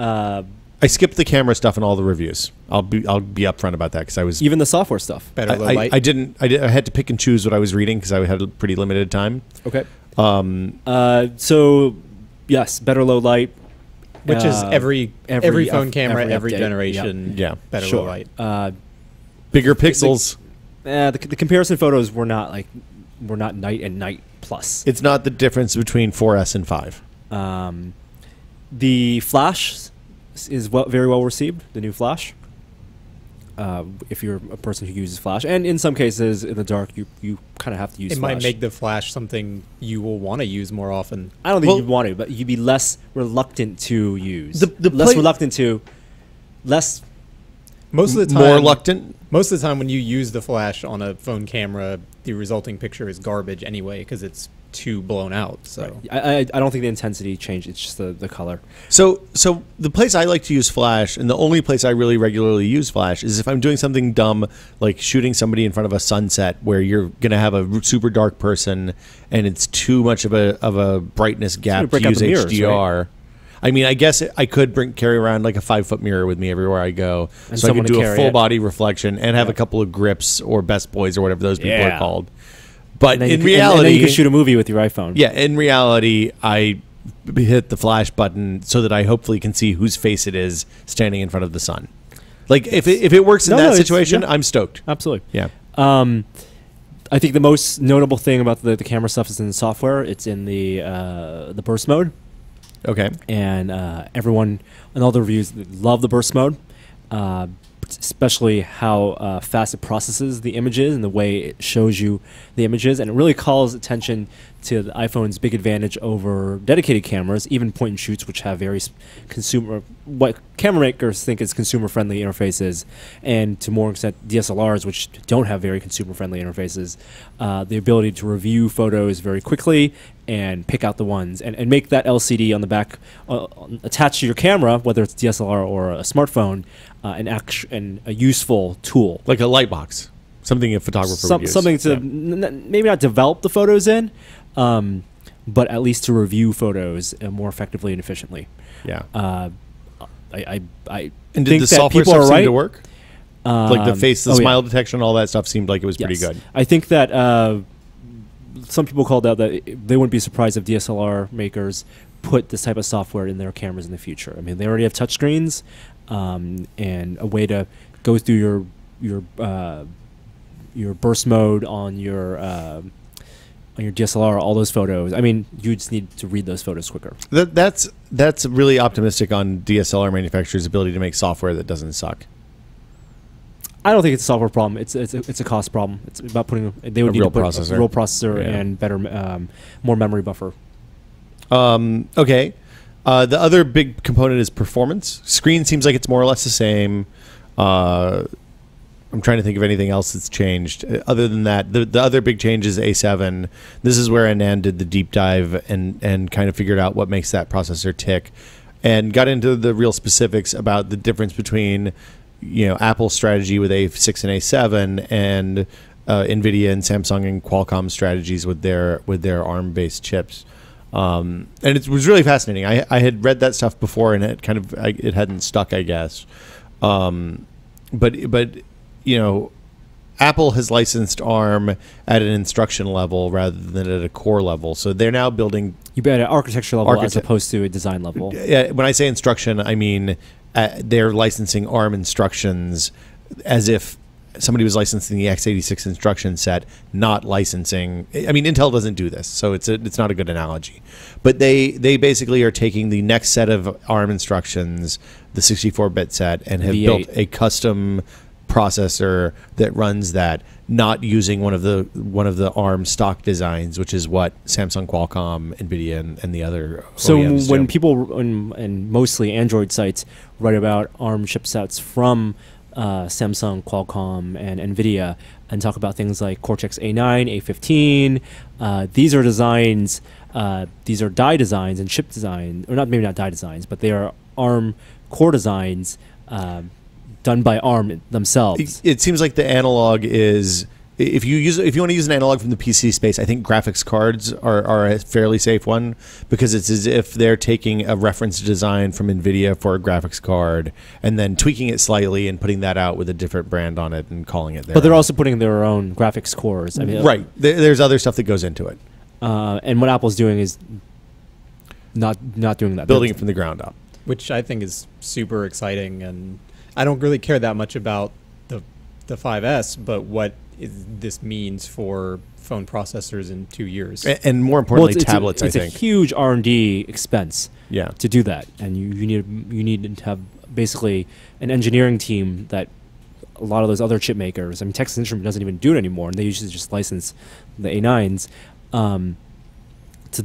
I skipped the camera stuff in all the reviews. I'll be upfront about that because I was even the software stuff. Better low light. I had to pick and choose what I was reading because I had a pretty limited time. Okay. So yes, better low light, which is every phone camera, every update. generation. Yeah. Better Sure. low light. Bigger pixels. The comparison photos were not night and night plus. It's not the difference between 4S and 5. The flash is very well received. The new flash. If you're a person who uses flash, and in some cases in the dark, you kind of have to use It flash. might make the flash something you will want to use more often. I don't think you'd want to, but you'd be less reluctant to use. Most of the time, more reluctant. Most of the time, when you use the flash on a phone camera, the resulting picture is garbage anyway because it's too blown out. So I don't think the intensity changed. It's just the color. So the place I like to use flash, and the only place I really regularly use flash, is if I'm doing something dumb like shooting somebody in front of a sunset where you're gonna have a super dark person and it's too much of a brightness gap to use mirrors, HDR. right? I mean, I guess I could carry around like a 5-foot mirror with me everywhere I go, And so I someone could to do a carry full it. body reflection and have a couple of grips or best boys or whatever those people Yeah. are called. But And then in and reality, then you can shoot a movie with your iPhone. yeah, in reality, I hit the flash button so that I hopefully can see whose face it is standing in front of the sun. Like if it works in that it's- situation, yeah. I'm stoked. Absolutely. Yeah. I think the most notable thing about the camera stuff is in the software. It's in the burst mode, Okay. and everyone in all the reviews love the burst mode, especially how fast it processes the images and the way it shows you the images, and it really calls attention to the iPhone's big advantage over dedicated cameras, even point and shoots, which have very what camera makers think is consumer-friendly interfaces, and to more extent DSLRs, which don't have very consumer-friendly interfaces. The ability to review photos very quickly and pick out the ones, and make that LCD on the back attached to your camera, whether it's DSLR or a smartphone, and a useful tool. Like a light box, something a photographer would use. Something to maybe not develop the photos in, but at least to review photos more effectively and efficiently. Yeah. I And did think the that software people stuff are seem right. to work? Like the face, the Oh, yeah. smile detection, all that stuff seemed like it was pretty Yes. good. I think that some people called out that they wouldn't be surprised if DSLR makers put this type of software in their cameras in the future. I mean, they already have touchscreens, and a way to go through your burst mode on your DSLR, all those photos. I mean, you just need to read those photos quicker. That's really optimistic on DSLR manufacturers' ability to make software that doesn't suck. I don't think it's a software problem. It's a cost problem. It's about they would need real to put processor. a real processor Yeah. and better, more memory buffer. Okay. The other big component is performance. Screen seems like it's more or less the same. I'm trying to think of anything else that's changed. Other than that, the other big change is A7. This is where Anand did the deep dive and kind of figured out what makes that processor tick, and got into the real specifics about the difference between, Apple's strategy with A6 and A7 and NVIDIA and Samsung and Qualcomm strategies with their ARM-based chips. And it was really fascinating. I had read that stuff before, and it hadn't stuck, I guess. But Apple has licensed ARM at an instruction level rather than at a core level. So they're now building. You bet at architecture level as opposed to a design level. When I say instruction, I mean they're licensing ARM instructions as if somebody was licensing the x86 instruction set, not licensing. I mean, Intel doesn't do this, so it's not a good analogy. But they basically are taking the next set of ARM instructions, the 64-bit set, and have V8. built a custom processor that runs that, not using one of the ARM stock designs, which is what Samsung, Qualcomm, Nvidia, and the other So OEMs when do. people, and mostly Android sites, write about ARM chipsets from Samsung, Qualcomm, and Nvidia, and talk about things like Cortex A9, A15, these are designs, these are die designs and chip design, or maybe not die designs, but they are ARM core designs done by ARM themselves. It seems like the analog is, if you want to use an analog from the PC space, I think graphics cards are a fairly safe one, because it's as if they're taking a reference design from Nvidia for a graphics card and then tweaking it slightly and putting that out with a different brand on it and calling it their But they're own. also putting their own graphics cores. I mean, Right. There's other stuff that goes into it. And what Apple's doing is not doing that. Building it from the ground up. which I think is super exciting. And I don't really care that much about the 5S, but what this means for phone processors in 2 years. And more importantly, it's tablets, it's I think. a huge R&D expense Yeah. to do that. And you need to have basically an engineering team that a lot of those other chip makers, I mean, Texas Instruments doesn't even do it anymore, and they usually just license the A9s to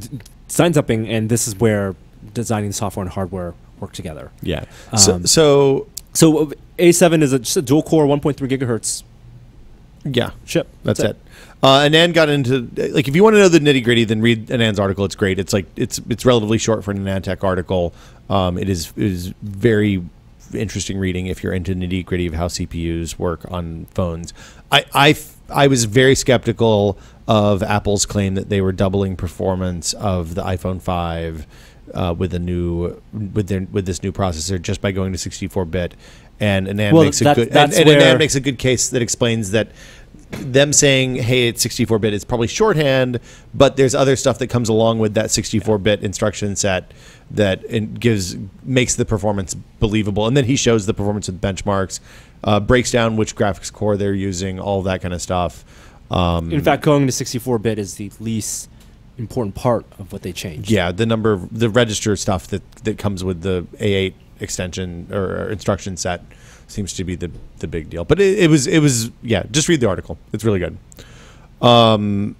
design something, and this is where designing software and hardware work together. Yeah. Um, So A7 is just a dual-core 1.3 gigahertz yeah. chip. That's it. Anand got into, like, if you want to know the nitty gritty, then read Anand's article. It's great. It's like it's relatively short for an Anand article. It is very interesting reading if you're into nitty gritty of how CPUs work on phones. I was very skeptical of Apple's claim that they were doubling performance of the iPhone 5 with this new processor just by going to 64-bit. And Anand makes a good Anand makes a good case that explains that them saying, hey, it's 64-bit, it's probably shorthand, but there's other stuff that comes along with that 64-bit instruction set that makes the performance believable. And then he shows the performance with benchmarks, breaks down which graphics core they're using, all that kind of stuff. In fact, going to 64-bit is the least important part of what they changed. Yeah, the register stuff that comes with the A8 extension or instruction set seems to be the big deal. But it was just read the article. It's really good. M7,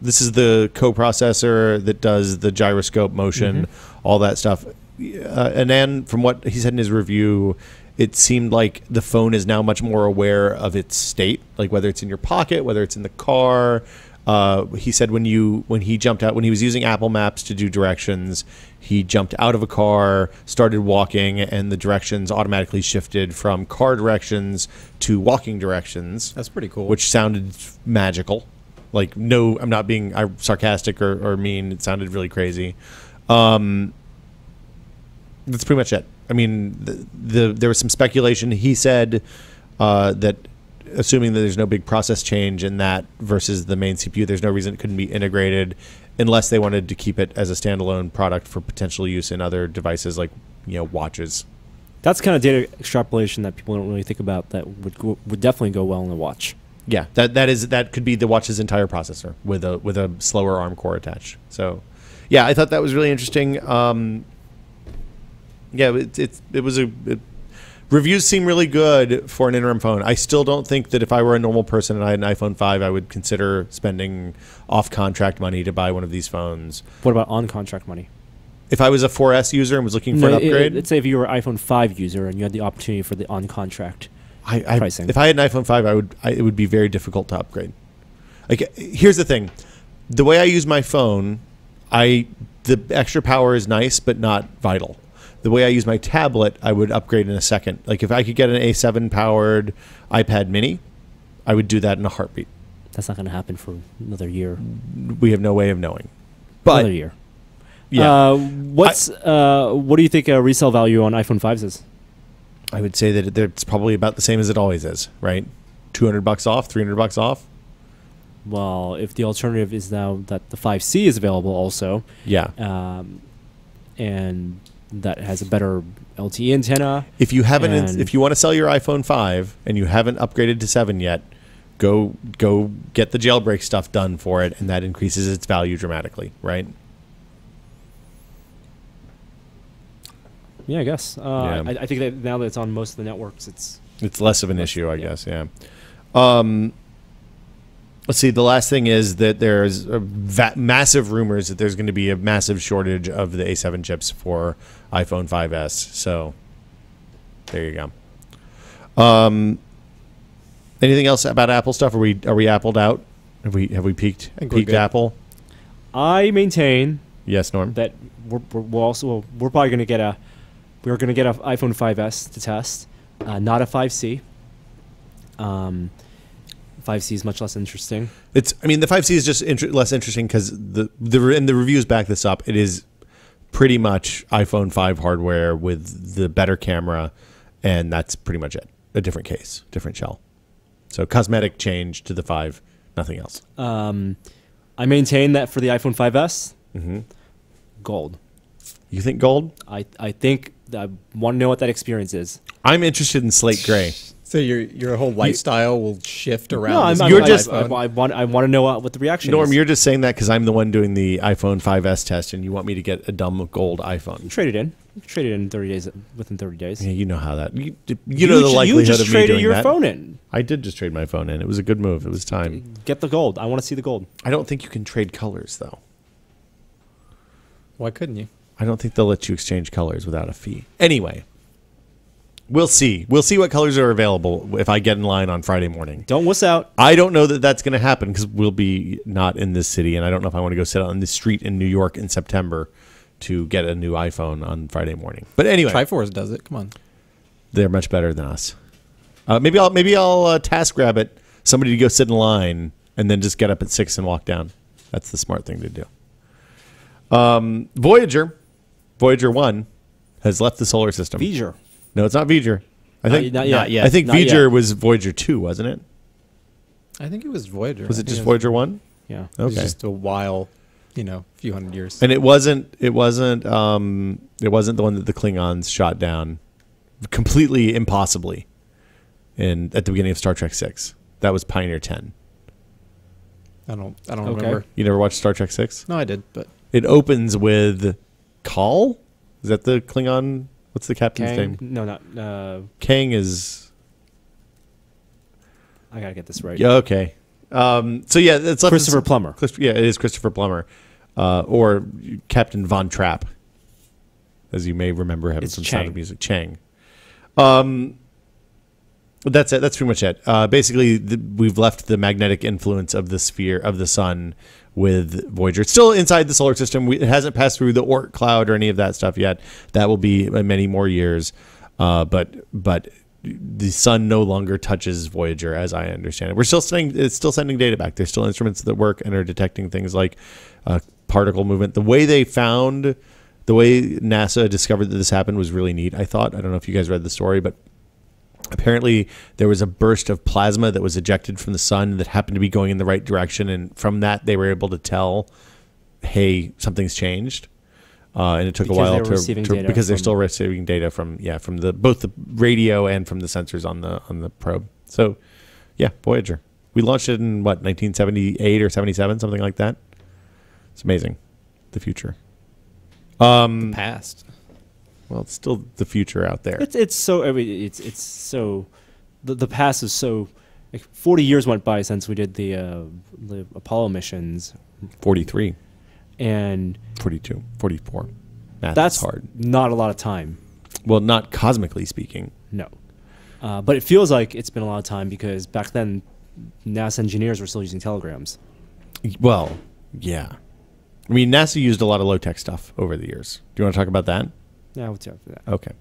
this is the coprocessor that does the gyroscope motion, all that stuff. And then from what he said in his review, it seemed like the phone is now much more aware of its state, like whether it's in your pocket, whether it's in the car. He said when he jumped out, when he was using Apple Maps to do directions, he jumped out of a car, started walking, and the directions automatically shifted from car directions to walking directions. That's pretty cool. Which sounded magical. Like, no, I'm not being sarcastic or mean. It sounded really crazy. That's pretty much it. I mean, there was some speculation. He said that assuming that there's no big process change in that versus the main CPU, there's no reason it couldn't be integrated unless they wanted to keep it as a standalone product for potential use in other devices like, watches. That's kind of data extrapolation that people don't really think about that would definitely go well in a watch. Yeah, that could be the watch's entire processor with a slower ARM core attached. So, yeah, I thought that was really interesting. Reviews seem really good for an interim phone. I still don't think that if I were a normal person and I had an iPhone 5, I would consider spending off-contract money to buy one of these phones. What about on-contract money? If I was a 4S user and was looking for an upgrade? Let's say if you were an iPhone 5 user and you had the opportunity for the on-contract pricing. If I had an iPhone 5, it would be very difficult to upgrade. Like, here's the thing. The way I use my phone, the extra power is nice, but not vital. The way I use my tablet, I would upgrade in a second. Like, if I could get an A7-powered iPad mini, I would do that in a heartbeat. That's not going to happen for another year. We have no way of knowing. But Another year. Yeah. What do you think resale value on iPhone 5s is? I would say that it's probably about the same as it always is, right? $200 off, $300 off. Well, if the alternative is now that the 5C is available also, Yeah. and that has a better LTE antenna. If you haven't, And- if you want to sell your iPhone 5 and you haven't upgraded to 7 yet, go get the jailbreak stuff done for it, and that increases its value dramatically, right? Yeah, I guess. Yeah. I think that now that it's on most of the networks, it's less of an issue, I guess. Yeah. Let's see. The last thing is that there's massive rumors that there's going to be a massive shortage of the A7 chips for iPhone 5s. So there you go. Anything else about Apple stuff? Are we Appled out? Have we peaked we're good. Apple? I maintain Yes, Norm. that we're probably going to get an iPhone 5s to test, not a 5C. 5C is much less interesting. The 5C is just less interesting because the reviews back this up. It is pretty much iPhone 5 hardware with the better camera, and that's pretty much it. A different case, different shell. So cosmetic change to the 5, nothing else. I maintain that for the iPhone 5s, gold. You think gold? I think I want to know what that experience is. I'm interested in slate gray. So your whole lifestyle will shift around. No, this You're new just- iPhone. I want to know what the reaction Norm, is. you're just saying that because I'm the one doing the iPhone 5s test, and you want me to get a dumb gold iPhone. Trade it in. Trade it in 30 days. Within 30 days. Yeah, you know how that. You know the likelihood you just of me traded doing your that. phone in. I did just trade my phone in. It was a good move. It was time. Get the gold. I want to see the gold. I don't think you can trade colors though. Why couldn't you? I don't think they'll let you exchange colors without a fee. Anyway, we'll see. We'll see what colors are available if I get in line on Friday morning. Don't wuss out. I don't know that that's going to happen because we'll be not in this city, and I don't know if I want to go sit on the street in New York in September to get a new iPhone on Friday morning. But anyway, Triforce does it. Come on. they're much better than us. Maybe I'll task rabbit somebody to go sit in line and then just get up at 6 and walk down. That's the smart thing to do. Voyager 1 has left the solar system. Voyager. No, it's not Voyager. I think Not yet. I think Not Voyager yet. was Voyager 2, wasn't it? I think it was Voyager. Was I it think just Voyager 1? Yeah. It was Okay. just a while, a few hundred years. And it wasn't the one that the Klingons shot down completely impossibly at the beginning of Star Trek 6. That was Pioneer 10. I don't Okay. remember. You never watched Star Trek 6? No, I did, but It opens with Kal? Is that the Klingon? What's the captain's Kang? name? No, not. Kang is... I gotta get this right. Yeah, okay. So yeah, it's left Christopher Plummer. Yeah, it is Christopher Plummer. Or Captain Von Trapp, as you may remember having It's some Chang. Sound of Music. Chang. That's it. That's pretty much it. Basically, we've left the magnetic influence of the sphere of the sun with Voyager. It's still inside the solar system. It hasn't passed through the Oort cloud or any of that stuff yet. That will be many more years. But the sun no longer touches Voyager, as I understand it. It's still sending data back. There's still instruments that work and are detecting things like particle movement. The way NASA discovered that this happened was really neat, I thought. I don't know if you guys read the story, but apparently there was a burst of plasma that was ejected from the sun that happened to be going in the right direction, and from that they were able to tell, hey, something's changed. And it took Because a while they were receiving data because they're from- still receiving data from both the radio and from the sensors on the probe. So yeah, Voyager. We launched it in 1978 or 77, something like that. It's amazing. The future. past. Well, it's still the future out there. It's so. I mean, it's so. The past is so. Like 40 years went by since we did the Apollo missions, 43, and 42, 44. Math that's is hard. not a lot of time. Well, not cosmically speaking. No, but it feels like it's been a lot of time because back then, NASA engineers were still using telegrams. Well, yeah. I mean, NASA used a lot of low-tech stuff over the years. Do you want to talk about that? Yeah, what's after that? Okay.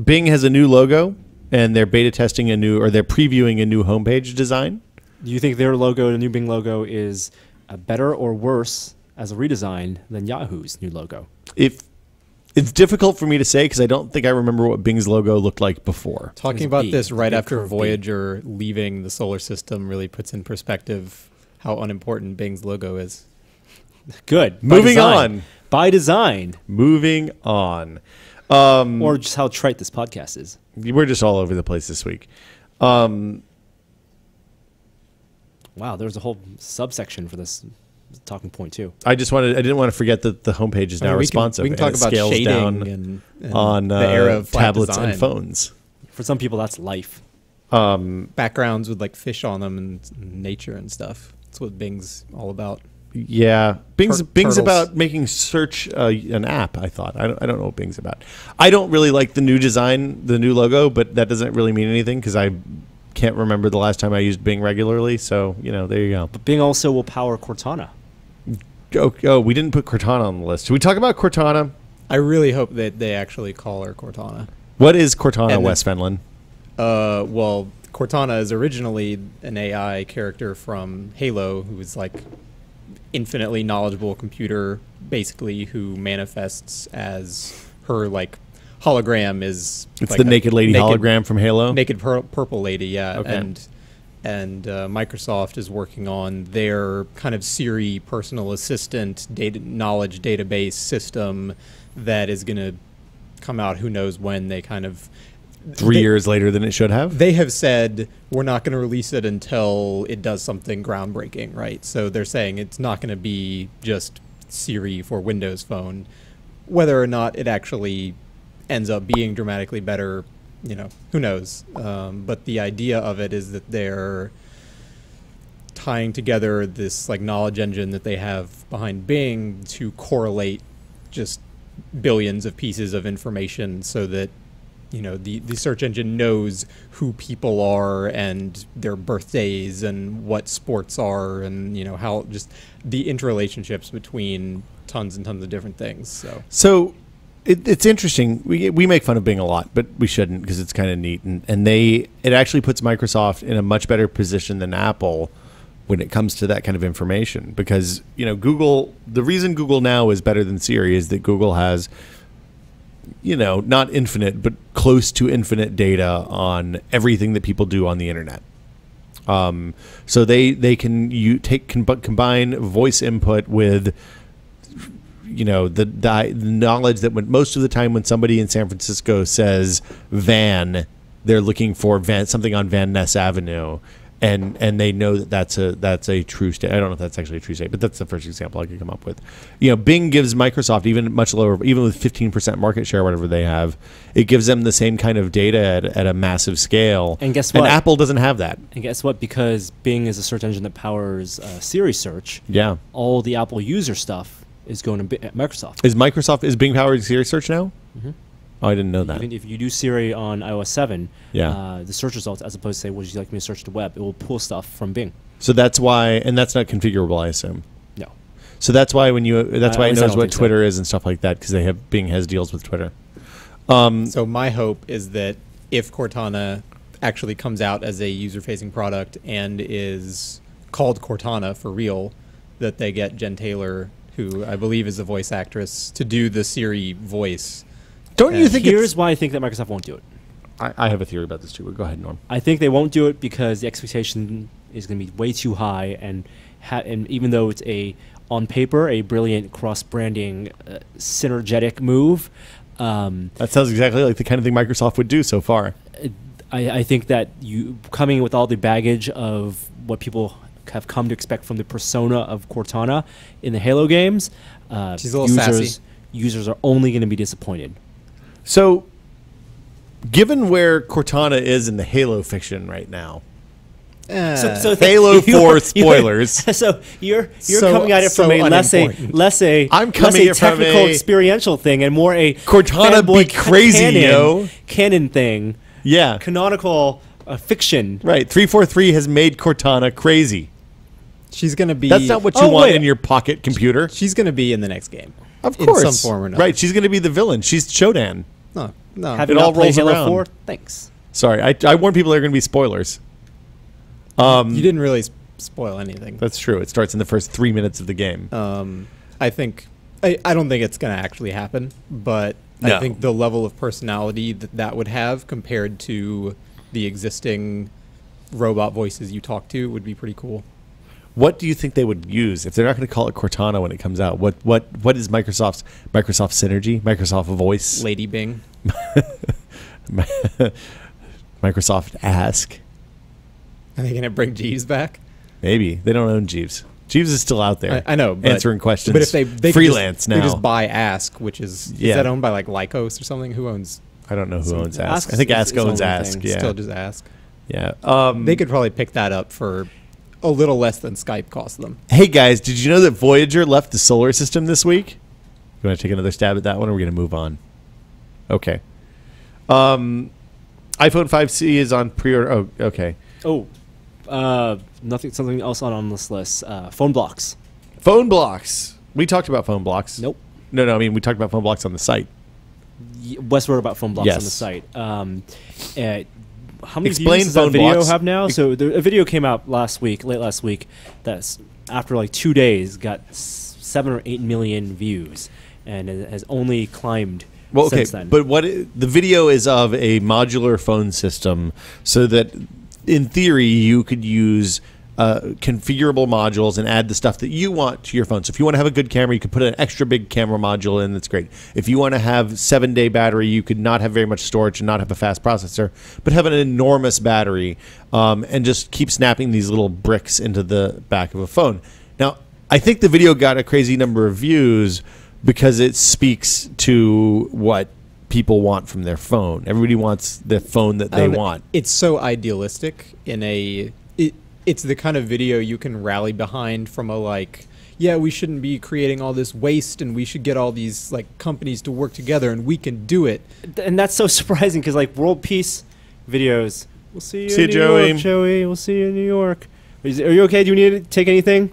Bing has a new logo, and they're beta testing they're previewing a new homepage design. Do you think their logo, the new Bing logo, is better or worse as a redesign than Yahoo's new logo? It's difficult for me to say because I don't think I remember what Bing's logo looked like before. Talking There's a about B. this right Big after curve B. Voyager leaving the solar system really puts in perspective how unimportant Bing's logo is. Good. By Moving design. on. by design. Moving on. Or just how trite this podcast is. We're just all over the place this week. Wow, there's a whole subsection for this talking point too. I didn't want to forget that the homepage is now responsive. We can talk and it about scales shading down and on the era of flat tablets design. and phones. For some people, that's life. Backgrounds with like fish on them and nature and stuff. That's what Bing's all about. Yeah, Bing's Turtles. about making search an app. I thought I don't know what Bing's about. I don't really like the new design, the new logo, but that doesn't really mean anything because I can't remember the last time I used Bing regularly. So there you go. But Bing also will power Cortana. Oh, we didn't put Cortana on the list. Should we talk about Cortana? I really hope that they actually call her Cortana. What is Cortana, And Wes Fenlon? Well, Cortana is originally an AI character from Halo who is like infinitely knowledgeable computer, basically, who manifests as her like hologram is. It's like the naked lady hologram from Halo. Naked purple lady, yeah. Okay. And Microsoft is working on their kind of Siri personal assistant knowledge database system that is going to come out who knows when. They kind of 3 years later than it should have. They have said we're not going to release it until it does something groundbreaking, right? So they're saying it's not going to be just Siri for Windows Phone. Whether or not it actually ends up being dramatically better, who knows? But the idea of it is that they're tying together this like knowledge engine that they have behind Bing to correlate just billions of pieces of information so that the search engine knows who people are and their birthdays and what sports are and how just the interrelationships between tons and tons of different things. So it's interesting. We make fun of Bing a lot, but we shouldn't because it's kind of neat. And it actually puts Microsoft in a much better position than Apple when it comes to that kind of information. Because, Google, the reason Google now is better than Siri is that Google has, not infinite, but close to infinite data on everything that people do on the internet. So they can combine voice input with the knowledge that most of the time when somebody in San Francisco says van, they're looking for something on Van Ness Avenue, and they know that's a true state. I don't know if that's actually a true state, but that's the first example I could come up with. Bing gives Microsoft even much lower, even with 15% market share, whatever they have, it gives them the same kind of data at a massive scale. And guess what? And Apple doesn't have that. And guess what? Because Bing is a search engine that powers Siri search. Yeah. All the Apple user stuff is going to Microsoft. Is Bing powered Siri search now? Mm-hmm. Oh, I didn't know that. Even if you do Siri on iOS 7, yeah. The search results, as opposed to say, would you like me to search the web, it will pull stuff from Bing. So that's why, and that's not configurable, I assume. No. So that's why it knows what Twitter is and stuff like that, because Bing has deals with Twitter. So my hope is that if Cortana actually comes out as a user-facing product and is called Cortana for real, that they get Jen Taylor, who I believe is a voice actress, to do the Siri voice. Don't you think? Here's why I think that Microsoft won't do it. I have a theory about this too. But go ahead, Norm. I think they won't do it because the expectation is going to be way too high, and even though it's on paper a brilliant cross-branding, synergetic move, that sounds exactly like the kind of thing Microsoft would do so far. I think that you coming with all the baggage of what people have come to expect from the persona of Cortana in the Halo games, she's a little sassy. Users are only going to be disappointed. So, given where Cortana is in the Halo fiction right now, So Halo 4 spoilers. So you're coming at it from a I'm coming less a technical experiential thing and more a Cortana be crazy, canon thing. Yeah, canonical fiction. Right, 343 has made Cortana crazy. She's gonna be. That's not what you want in your pocket computer. She's gonna be in the next game, of course, in some form or another. Right, she's gonna be the villain. She's Shodan. No. Have it all rolls Halo around. 4? Thanks. Sorry, I warn people there are going to be spoilers. You didn't really spoil anything. That's true. It starts in the first 3 minutes of the game. I don't think it's going to actually happen, but no. I think the level of personality that would have compared to the existing robot voices you talk to would be pretty cool. What do you think they would use if they're not going to call it Cortana when it comes out? What is Microsoft Synergy, Microsoft Voice, Lady Bing. Microsoft Ask? Are they going to bring Jeeves back? Maybe they don't own Jeeves. Jeeves is still out there. I know, but, answering questions. But if they freelance they now, just buy Ask, which is that owned by like Lycos or something? Who owns? I don't know who owns Ask. Ask I think is Ask its owns own Ask. thing. Yeah, Still just Ask. yeah. They could probably pick that up for a little less than Skype cost them. Hey guys, did you know that Voyager left the solar system this week? You want to take another stab at that one, or are we going to move on? Okay. iPhone 5C is on pre-order. Oh, okay. Something else on this list. Phone blocks. Phone blocks. We talked about phone blocks. Nope. No. I mean, we talked about phone blocks on the site. Wes wrote about phone blocks Yes. on the site. How many Explain views does that phone video blocks. have now? So a video came out late last week. That's after like 2 days got 7 or 8 million views, and it has only climbed Well, okay, since then. but the video is of a modular phone system, so that in theory you could use configurable modules and add the stuff that you want to your phone. So if you want to have a good camera, you could put an extra big camera module in. That's great. If you want to have 7-day battery, you could not have very much storage and not have a fast processor, but have an enormous battery and just keep snapping these little bricks into the back of a phone. Now, I think the video got a crazy number of views because it speaks to what people want from their phone. Everybody wants the phone that they want. It's so idealistic it's the kind of video you can rally behind from a like, yeah, we shouldn't be creating all this waste and we should get all these like companies to work together and we can do it. And that's so surprising because like world peace videos. We'll see you See in you, New Joey. York, Joey. We'll see you in New York. Are you okay? Do you need to take anything?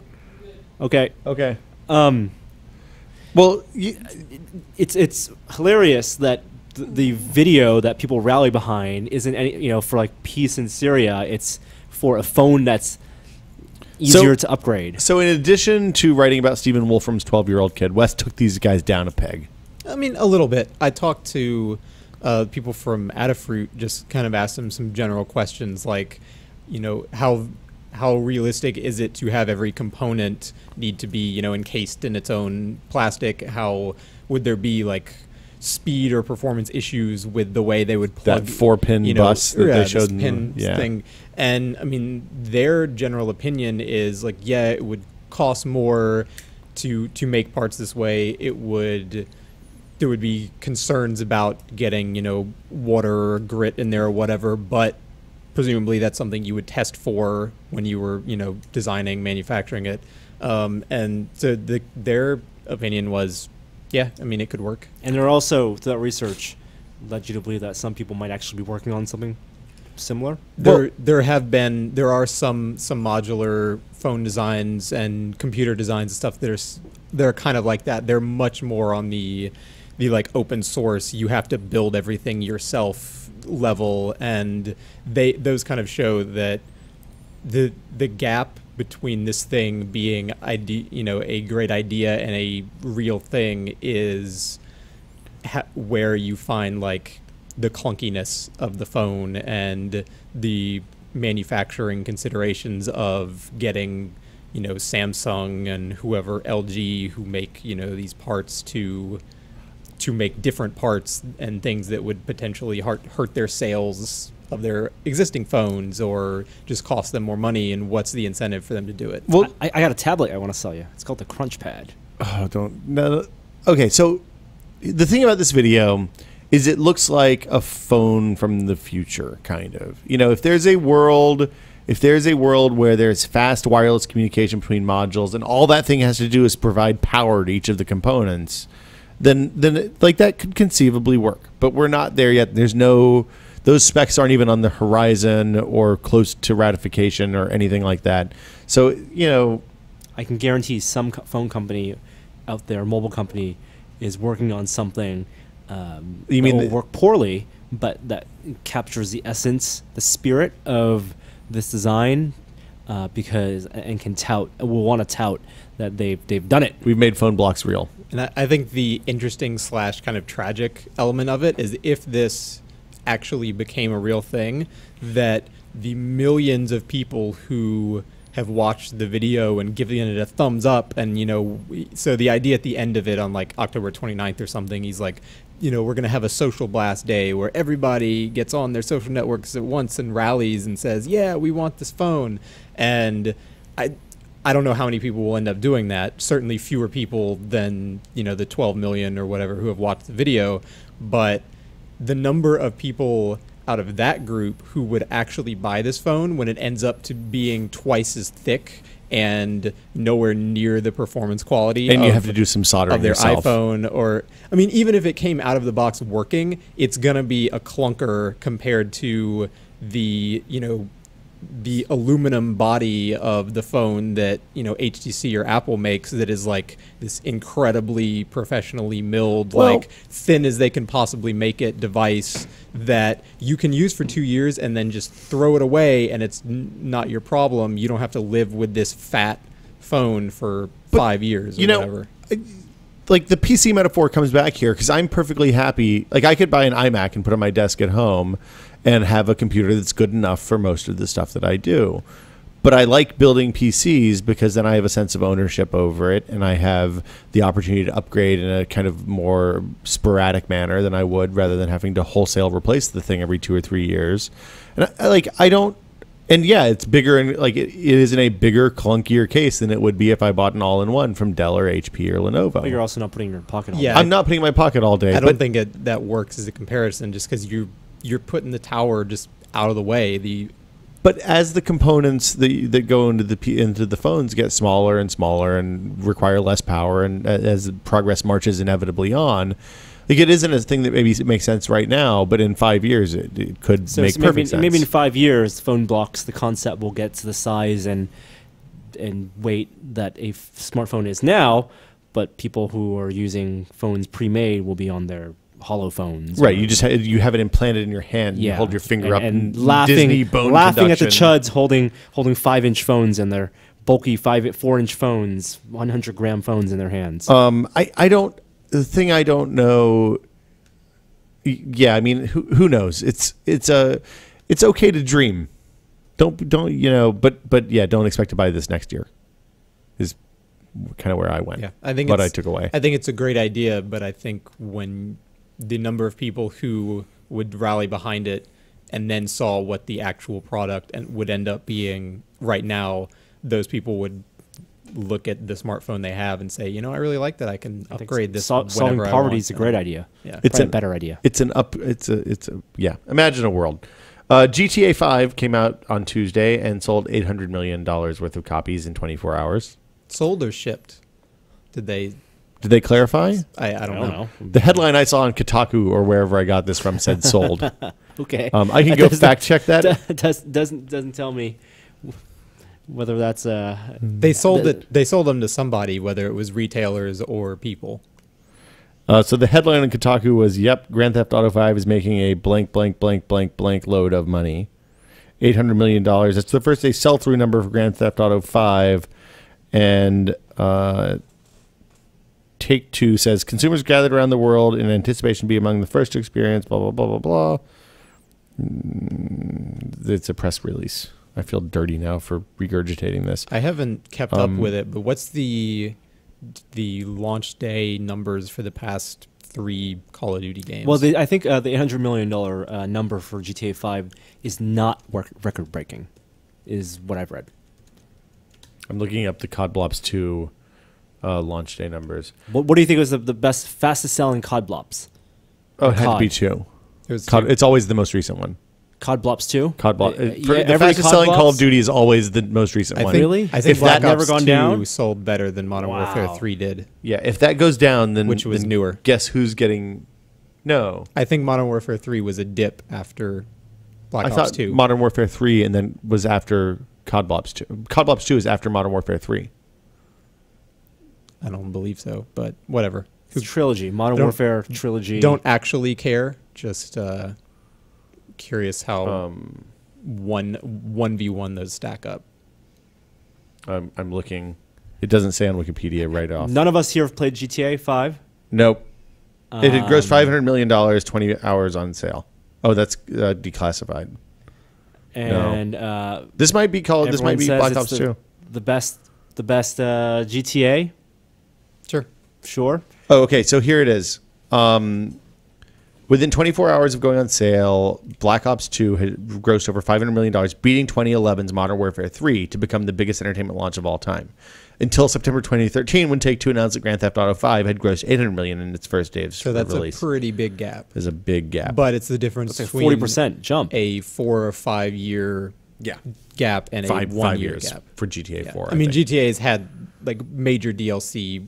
Okay. Okay. Well, It's hilarious that the video that people rally behind isn't any, for like peace in Syria. It's for a phone that's easier to upgrade. So in addition to writing about Stephen Wolfram's 12-year-old kid, Wes took these guys down a peg. I mean, a little bit. I talked to people from Adafruit, just kind of asked them some general questions like, how realistic is it to have every component need to be, encased in its own plastic? How would there be like speed or performance issues with the way they would plug That 4-pin bus that they showed this pin thing? And I mean, their general opinion is like, yeah, it would cost more to make parts this way. There would be concerns about getting, water or grit in there or whatever, but presumably that's something you would test for when you were, designing, manufacturing it. And so their opinion was, yeah, I mean, it could work. And there are also, that research led you to believe that some people might actually be working on something similar? There are some modular phone designs and computer designs and stuff they're kind of like that. They're much more on the like open source, you have to build everything yourself level, and those kind of show that the gap between this thing being a great idea and a real thing is where you find like the clunkiness of the phone and the manufacturing considerations of getting Samsung and whoever, LG, who make these parts to make different parts and things that would potentially hurt their sales of their existing phones or just cost them more money, and what's the incentive for them to do it? Well, I got a tablet I want to sell you. It's called the Crunch Pad. Oh, don't. No. Okay, so the thing about this video is it looks like a phone from the future, kind of. If there's a world where there's fast wireless communication between modules and all that thing has to do is provide power to each of the components, then like that could conceivably work. But we're not there yet. Those specs aren't even on the horizon or close to ratification or anything like that. So, I can guarantee some phone company out there, mobile company, is working on something You mean that will work poorly, but that captures the essence, the spirit of this design, because and will want to tout that they've done it. we've made phone blocks real. And I think the interesting / kind of tragic element of it is if this actually became a real thing, that the millions of people who have watched the video and given it a thumbs up. And, so the idea at the end of it on like October 29th or something, he's like, we're going to have a social blast day where everybody gets on their social networks at once and rallies and says, yeah, we want this phone. And I don't know how many people will end up doing that. Certainly fewer people than, the 12 million or whatever who have watched the video. But the number of people out of that group who would actually buy this phone when it ends up to being twice as thick and nowhere near the performance quality and you have to do some soldering of their yourself. iPhone, or I mean, even if it came out of the box working, it's gonna be a clunker compared to the the aluminum body of the phone that HTC or Apple makes, that is like this incredibly professionally milled, like thin as they can possibly make it device that you can use for 2 years and then just throw it away and it's not your problem. You don't have to live with this fat phone for 5 years or whatever. Like the PC metaphor comes back here because I'm perfectly happy. Like I could buy an iMac and put it on my desk at home and have a computer that's good enough for most of the stuff that I do. But I like building PCs because then I have a sense of ownership over it and I have the opportunity to upgrade in a kind of more sporadic manner than I would rather than having to wholesale replace the thing every 2 or 3 years. And and yeah, it's bigger and like it is in a bigger, clunkier case than it would be if I bought an all-in-one from Dell or HP or Lenovo. But you're also not putting it in your pocket all Yeah. day. I'm not putting it in my pocket all day. I don't think that works as a comparison just because you're putting the tower just out of the way. But as the components that go into the phones get smaller and smaller and require less power, and as progress marches inevitably on, like it isn't a thing that maybe makes sense right now, but in 5 years it could make perfect sense. Maybe in 5 years, phone blocks, the concept will get to the size and weight that a smartphone is now, but people who are using phones pre-made will be on their hollow phones. Right, you have it implanted in your hand. Yeah, you hold your finger up and Disney bone laughing at the conduction. chuds holding 5-inch phones and their bulky 4-inch phones, 100-gram phones in their hands. The thing I don't know. Yeah, I mean, who knows? It's okay to dream. But yeah, don't expect to buy this next year. Is kind of where I went. Yeah, I think what I took away. I think it's a great idea, but I think when the number of people who would rally behind it and then saw what the actual product and would end up being right now, those people would look at the smartphone they have and say, I really like that I can upgrade this. Solving poverty is a great idea. Yeah, it's a better idea. Imagine a world. GTA 5 came out on Tuesday and sold $800 million worth of copies in 24 hours. Sold or shipped? Did they clarify? I don't know. The headline I saw on Kotaku or wherever I got this from said sold. Okay. I can go fact check that. Doesn't tell me whether that's They sold them to somebody, whether it was retailers or people. So the headline on Kotaku was, "Yep, Grand Theft Auto 5 is making a blank, blank, blank, blank, blank load of money, $800 million. That's the first day sell-through number for Grand Theft Auto 5." And Take-Two says, consumers gathered around the world in anticipation to be among the first to experience blah, blah, blah, blah, blah. It's a press release. I feel dirty now for regurgitating this. I haven't kept up with it, but what's the launch day numbers for the past 3 Call of Duty games? Well, I think the $800 million number for GTA 5 is not record-breaking, is what I've read. I'm looking up the COD Blops 2 launch day numbers. What do you think was the best, fastest-selling COD Blops? Oh, it had to be 2. It's always the most recent one. COD Blops 2? COD Blops. Yeah, the fastest selling Call of Duty is always the most recent one. Really? I think If Black that Ops never gone 2 down? sold better than Modern Warfare 3 did. Yeah, if that goes down, then Which was then newer. Guess who's getting? No, I think Modern Warfare 3 was a dip after Black I Ops thought 2. Modern Warfare 3 and then was after COD Blops 2. COD Blops 2 is after Modern Warfare 3. I don't believe so, but whatever. It's a trilogy. Modern Warfare trilogy. Don't actually care. Just curious how 1v1 those stack up. I'm looking. It doesn't say on Wikipedia right off. None of us here have played GTA 5. Nope. It had grossed $500 million, 20 hours on sale. Oh, that's declassified. and This might be called. This might be everyone Black says Ops it's 2. the best GTA. Sure. Oh, okay. So here it is. Within 24 hours of going on sale, Black Ops 2 had grossed over $500 million, beating 2011's Modern Warfare 3 to become the biggest entertainment launch of all time. Until September 2013, when Take-Two announced that Grand Theft Auto 5 had grossed $800 million in its first day of So that's release. a pretty big gap. There's a big gap. But it's the difference It's a between 40% jump. a 4 or 5 year gap and a 1 5 year years gap. for GTA Yeah. 4. I mean, think. GTA's had like major DLC,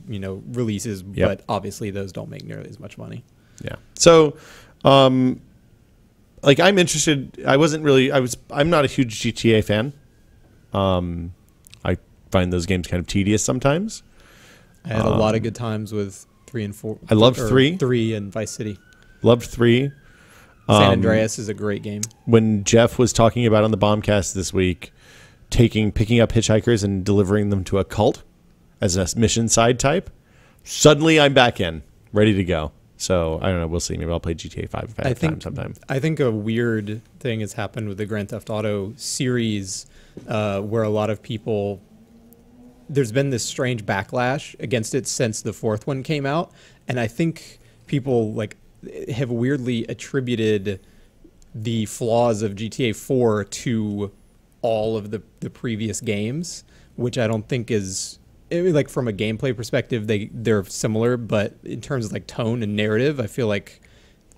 releases, Yep. but obviously those don't make nearly as much money. Yeah. So, like, I'm interested. I'm not a huge GTA fan. I find those games kind of tedious sometimes. I had a lot of good times with 3 and 4. I loved or 3. 3 and Vice City. Loved 3. San Andreas is a great game. When Jeff was talking about on the Bombcast this week, picking up hitchhikers and delivering them to a cult as a mission side type, suddenly I'm back in, ready to go. So I don't know. We'll see. Maybe I'll play GTA 5 if I have time sometime. I think a weird thing has happened with the Grand Theft Auto series, where a lot of people, there's been this strange backlash against it since the 4th one came out, and I think people have weirdly attributed the flaws of GTA 4 to all of the previous games, which I don't think is, like, from a gameplay perspective, they're similar, but in terms of like tone and narrative, I feel like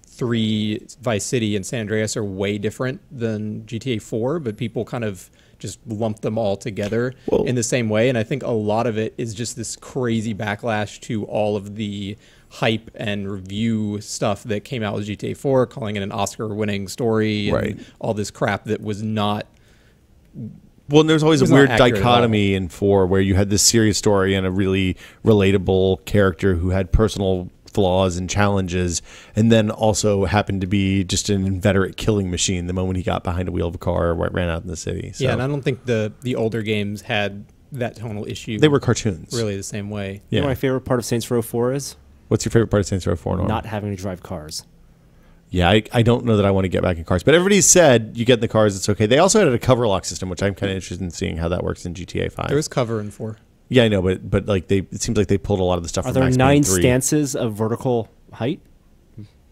3, Vice City, and San Andreas are way different than GTA 4, but people kind of just lump them all together in the same way. And I think a lot of it is just this crazy backlash to all of the hype and review stuff that came out with GTA 4, calling it an Oscar-winning story and all this crap that was not. Well, and there's always a It was not weird accurate at dichotomy in 4 where you had this serious story and a really relatable character who had personal flaws and challenges, and then also happened to be just an inveterate killing machine the moment he got behind a wheel of a car or ran out in the city. So Yeah, and I don't think the older games had that tonal issue. they were cartoons. really the same way. You Yeah. know what my favorite part of Saints Row 4 is? What's your favorite part of Saints Row 4? Norm? Not having to drive cars. Yeah, I don't know that I want to get back in cars, but everybody said you get in the cars, it's okay. They also had a cover lock system, which I'm kind of interested in seeing how that works in GTA 5. There was cover in 4. Yeah, I know, but like it seems like they pulled a lot of the stuff Are from there Max 9 Payne 3. stances of vertical height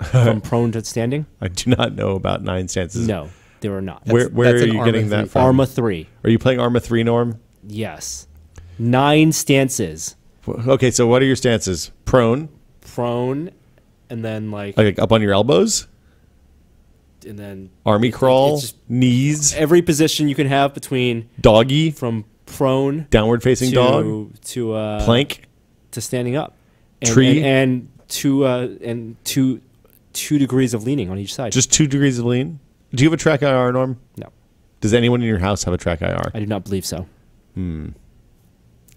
from prone to standing? I do not know about 9 stances. No, there are not. Where that's are an you Arma getting 3 that from? Arma 3. Are you playing Arma 3, Norm? Yes. 9 stances. Okay, so what are your stances? Prone, Prone, and then like up on your elbows, and then army crawl, it's just knees, every position you can have between doggy, from prone downward facing dog, to plank, to standing up, and, Tree? and 2 degrees of leaning on each side. just 2 degrees of lean. Do you have a track IR, Norm? No, Does anyone in your house have a track IR? I do not believe so.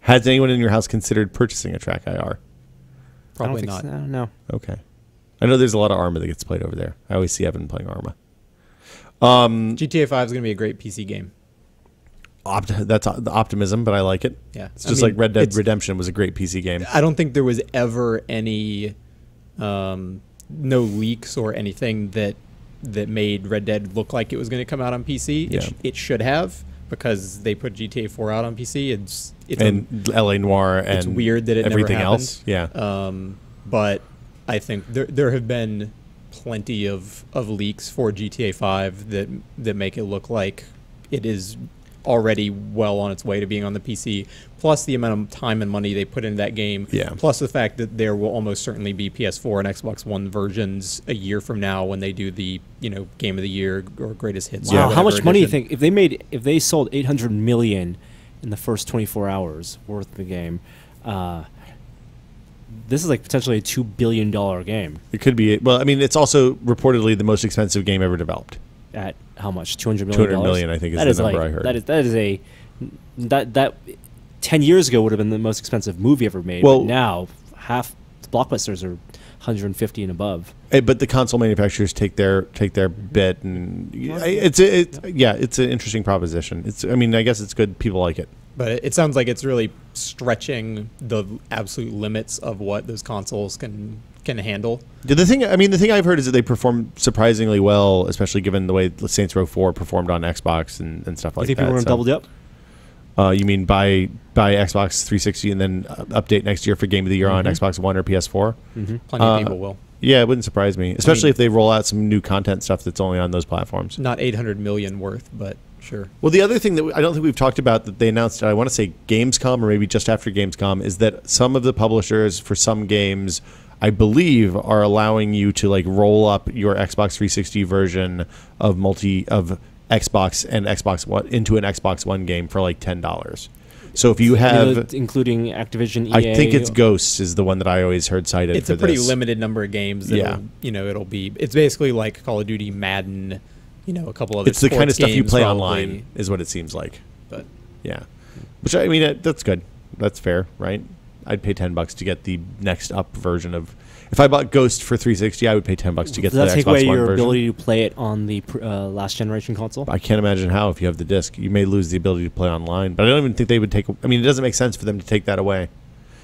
Has anyone in your house considered purchasing a track IR? Probably I not. don't think so. No. Okay. I know there's a lot of Arma that gets played over there. I always see Evan playing Arma. GTA 5 is going to be a great PC game. That's the optimism, but I like it. Yeah. It's just like Red Dead Redemption was a great PC game. I don't think there was ever any no leaks or anything that made Red Dead look like it was going to come out on PC. Yeah. It should have, because they put GTA 4 out on PC. It's And LA Noire and it's weird that it everything never else. happened. Yeah. But I think there have been plenty of leaks for GTA 5 that make it look like it is already well on its way to being on the PC, plus the amount of time and money they put into that game, Yeah. plus the fact that there will almost certainly be PS4 and Xbox One versions a year from now when they do the Game of the Year or Greatest Hits. or Wow, how whatever much money do you edition. think if they sold 800 million in the first 24 hours worth of the game? This is like potentially a $2 billion game. It could be. Well, I mean, it's also reportedly the most expensive game ever developed. At how much? $200 million. 200 million, I think, is the number I heard. That 10 years ago would have been the most expensive movie ever made. Well- but now half blockbusters are 150 and above. But the console manufacturers take their bit, and it's an interesting proposition. I guess it's good. People like it. But it sounds like it's really stretching the absolute limits of what those consoles can can handle. The thing I've heard is that they perform surprisingly well, especially given the way Saints Row 4 performed on Xbox and stuff like You think that. people are going to double dip? You mean buy Xbox 360 and then update next year for Game of the Year on Xbox One or PS4? Plenty of people will. Yeah, it wouldn't surprise me, especially if they roll out some new content stuff that's only on those platforms. Not 800 million worth, but sure. Well, the other thing that I don't think we've talked about that they announced, I want to say Gamescom or maybe just after Gamescom, is that some of the publishers for some games, I believe, are allowing you to like roll up your Xbox 360 version of Xbox and Xbox One into an Xbox One game for like $10. So if you have, including Activision, EA, I think it's Ghosts is the one that I always heard cited. It's for a pretty this. limited number of games. That it's basically like Call of Duty, Madden, a couple of. It's the kind of stuff you play probably, online, is what it seems like. But yeah, which I mean that's good. That's fair, right? I'd pay $10 to get the next up version of. If I bought Ghost for 360, I would pay $10 to get the Xbox One version. Does that take away your ability to play it on the last generation console? I can't imagine how if you have the disc. You may lose the ability to play online. But I don't even think they would take... I mean, it doesn't make sense for them to take that away.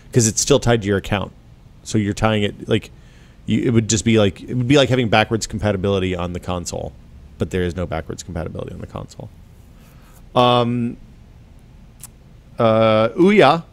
Because it's still tied to your account. So you're tying it... it would just be like... It would be like having backwards compatibility on the console. But there is no backwards compatibility on the console. Ouya...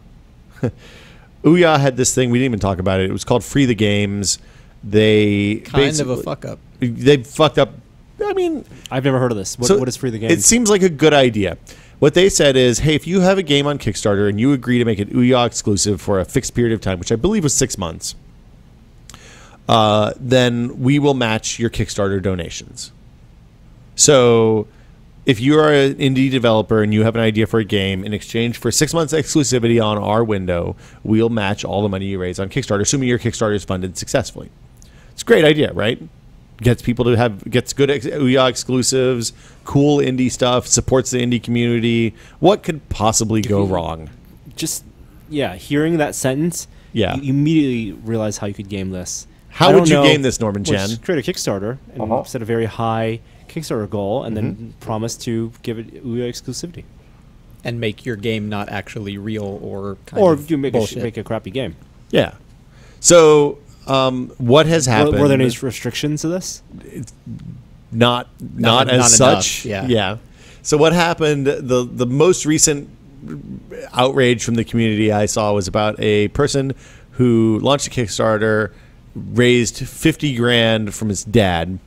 Ouya had this thing, we didn't even talk about it. It was called Free the Games. They kind of a fuck up. They fucked up. I mean, I've never heard of this. What is Free the Games? It seems like a good idea. What they said is, hey, if you have a game on Kickstarter and you agree to make it Ouya exclusive for a fixed period of time, which I believe was 6 months, then we will match your Kickstarter donations. So if you are an indie developer and you have an idea for a game, in exchange for 6 months exclusivity on our window, we'll match all the money you raise on Kickstarter, assuming your Kickstarter is funded successfully. It's a great idea, right? Gets people to gets good Ouya exclusives, cool indie stuff, supports the indie community. What could possibly go wrong? Hearing that sentence, you immediately realize how you could game this. How would you game this, Norman Chen? Create a Kickstarter and set a very high Kickstarter goal and then promise to give it Ouya exclusivity. And make your game not actually real or you make a crappy game. Yeah. So what has happened? Were there any restrictions to this? Not as such. Enough, yeah. So what happened? The most recent outrage from the community I saw was about a person who launched a Kickstarter, raised $50,000 from his dad,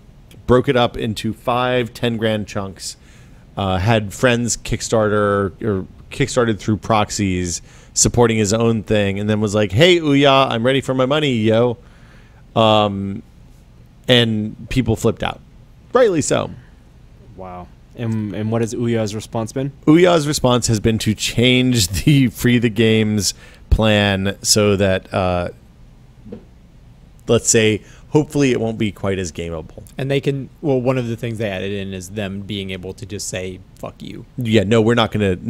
broke it up into 5 $10,000 chunks, had friends kickstarted through proxies, supporting his own thing, and then was like, "Hey, Ouya, I'm ready for my money, yo." And people flipped out, rightly so. Wow. And what has Ouya's response been? Ouya's response has been to change the Free the Games plan so that, let's say, hopefully it won't be quite as gameable. And they can, one of the things they added in is them being able to just say, fuck you. Yeah, we're not going to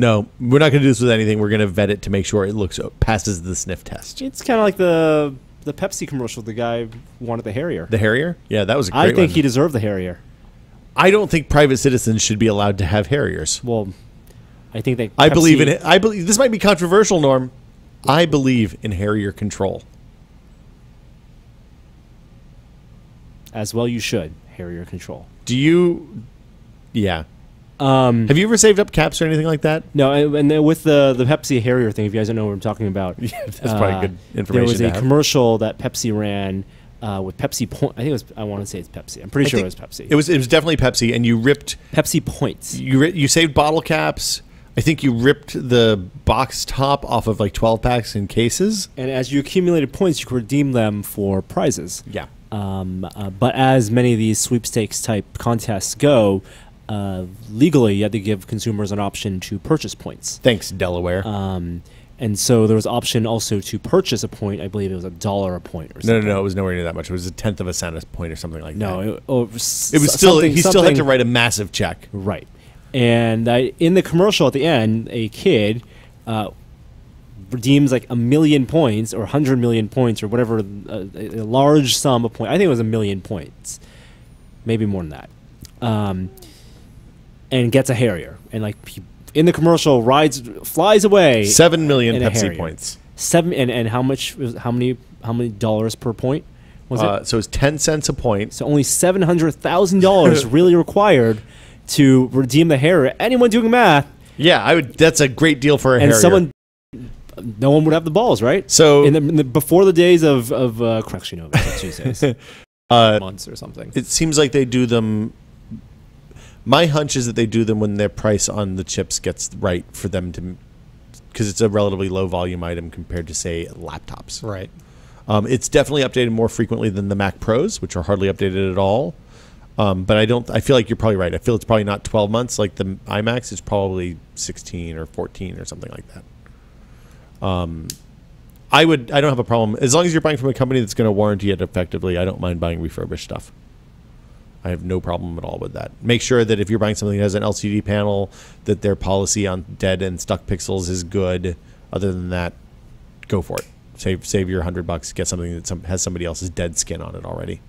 do this with anything. We're going to vet it to make sure it passes the sniff test. It's kind of like the Pepsi commercial. The guy wanted the Harrier. The Harrier? Yeah, that was a great one. I think he deserved the Harrier. I don't think private citizens should be allowed to have Harriers. Well, I think that I believe in it. This might be controversial, Norm. I believe in Harrier control. As well you should. Harrier control. Do you... Yeah. Have you ever saved up caps or anything like that? No, and then with the Pepsi Harrier thing, if you guys don't know what I'm talking about... Yeah, that's probably good information. There was a commercial that Pepsi ran with Pepsi Point. I think it was... I want to say it's Pepsi. I'm pretty sure it was Pepsi. It was definitely Pepsi, and you ripped... Pepsi Points. You saved bottle caps. I think you ripped the box top off of like 12 packs in cases. And as you accumulated points, you could redeem them for prizes. Yeah. But as many of these sweepstakes type contests go, legally you had to give consumers an option to purchase points. Thanks, Delaware. And so there was option also to purchase a point. I believe it was $1 a point or something. No, it was nowhere near that much. It was 1/10 of a cent a point or something like that. No, it was still he still had to write a massive check. Right. And in the commercial at the end, a kid redeems like 1 million points or 100 million points or whatever, a large sum of points. I think it was 1 million points, maybe more than that, and gets a Harrier. And like in the commercial, flies away. 7 million Pepsi points. And how many dollars per point Was it? So it's 10 cents a point. So only $700,000 really required to redeem the Harrier. Anyone doing math, Yeah, that's a great deal for a and Harrier. no one would have the balls, right? So before the days of correction of Tuesdays, months or something. it seems like they do them. My hunch is that they do them when their price on the chips gets right for them to, because it's a relatively low volume item compared to, say, laptops. Right. It's definitely updated more frequently than the Mac Pros, which are hardly updated at all. But I feel like you're probably right. I feel it's probably not 12 months like the iMacs. It's probably 16 or 14 or something like that. I don't have a problem. As long as you're buying from a company that's going to warranty it effectively, I don't mind buying refurbished stuff. I have no problem at all with that. Make sure that if you're buying something that has an LCD panel, that their policy on dead and stuck pixels is good. Other than that, go for it. Save your $100. Get something that has somebody else's dead skin on it already.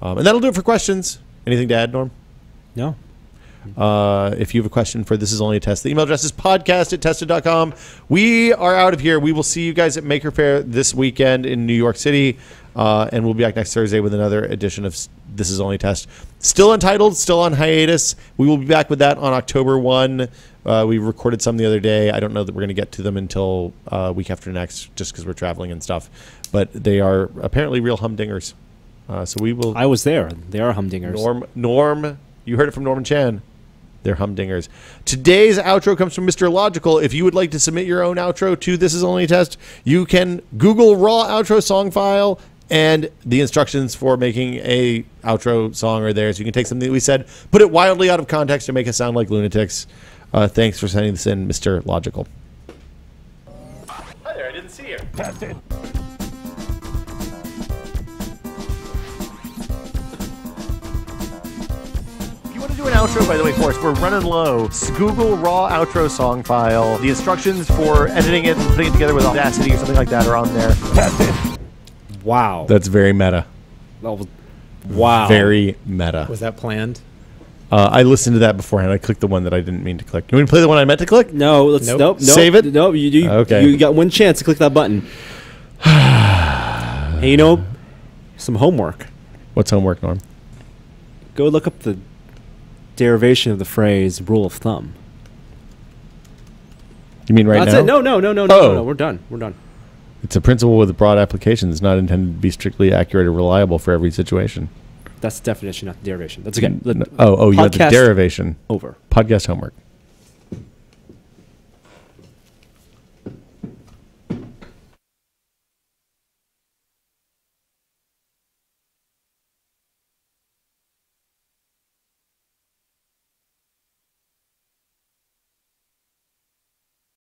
And that'll do it for questions. Anything to add, Norm? no. If you have a question for This Is Only a Test, the email address is podcast@tested.com. We are out of here. We will see you guys at Maker Faire this weekend in New York City. And we'll be back next Thursday with another edition of This Is Only a Test. Still untitled, still on hiatus. We will be back with that on October 1. We recorded some the other day. I don't know that we're going to get to them until week after next, just because we're traveling and stuff. But they are apparently real humdingers. So we will. I was there. They are humdingers. Norm, you heard it from Norman Chan. They're humdingers. Today's outro comes from Mr. Logical. If you would like to submit your own outro to This Is Only a Test, you can Google raw outro song file, and the instructions for making a outro song are there. So you can take something that we said, put it wildly out of context to make us sound like lunatics. Thanks for sending this in, Mr. Logical. Hi there, I didn't see you. Tested. Do an outro, by the way, for us. We're running low. Google raw outro song file. The instructions for editing it and putting it together with Audacity or something like that are on there. Wow. That's very meta. Wow. Very meta. Was that planned? I listened to that beforehand. I clicked the one that I didn't mean to click. You want me to play the one I meant to click? No, let's nope. Save it? Nope. Okay. You got one chance to click that button. Hey, some homework. What's homework, Norm? Go look up the derivation of the phrase rule of thumb. You mean right That's now? it. No. We're done. It's a principle with broad applications, not intended to be strictly accurate or reliable for every situation. That's the definition, not the derivation. That's okay. You had the derivation. Over. Podcast homework.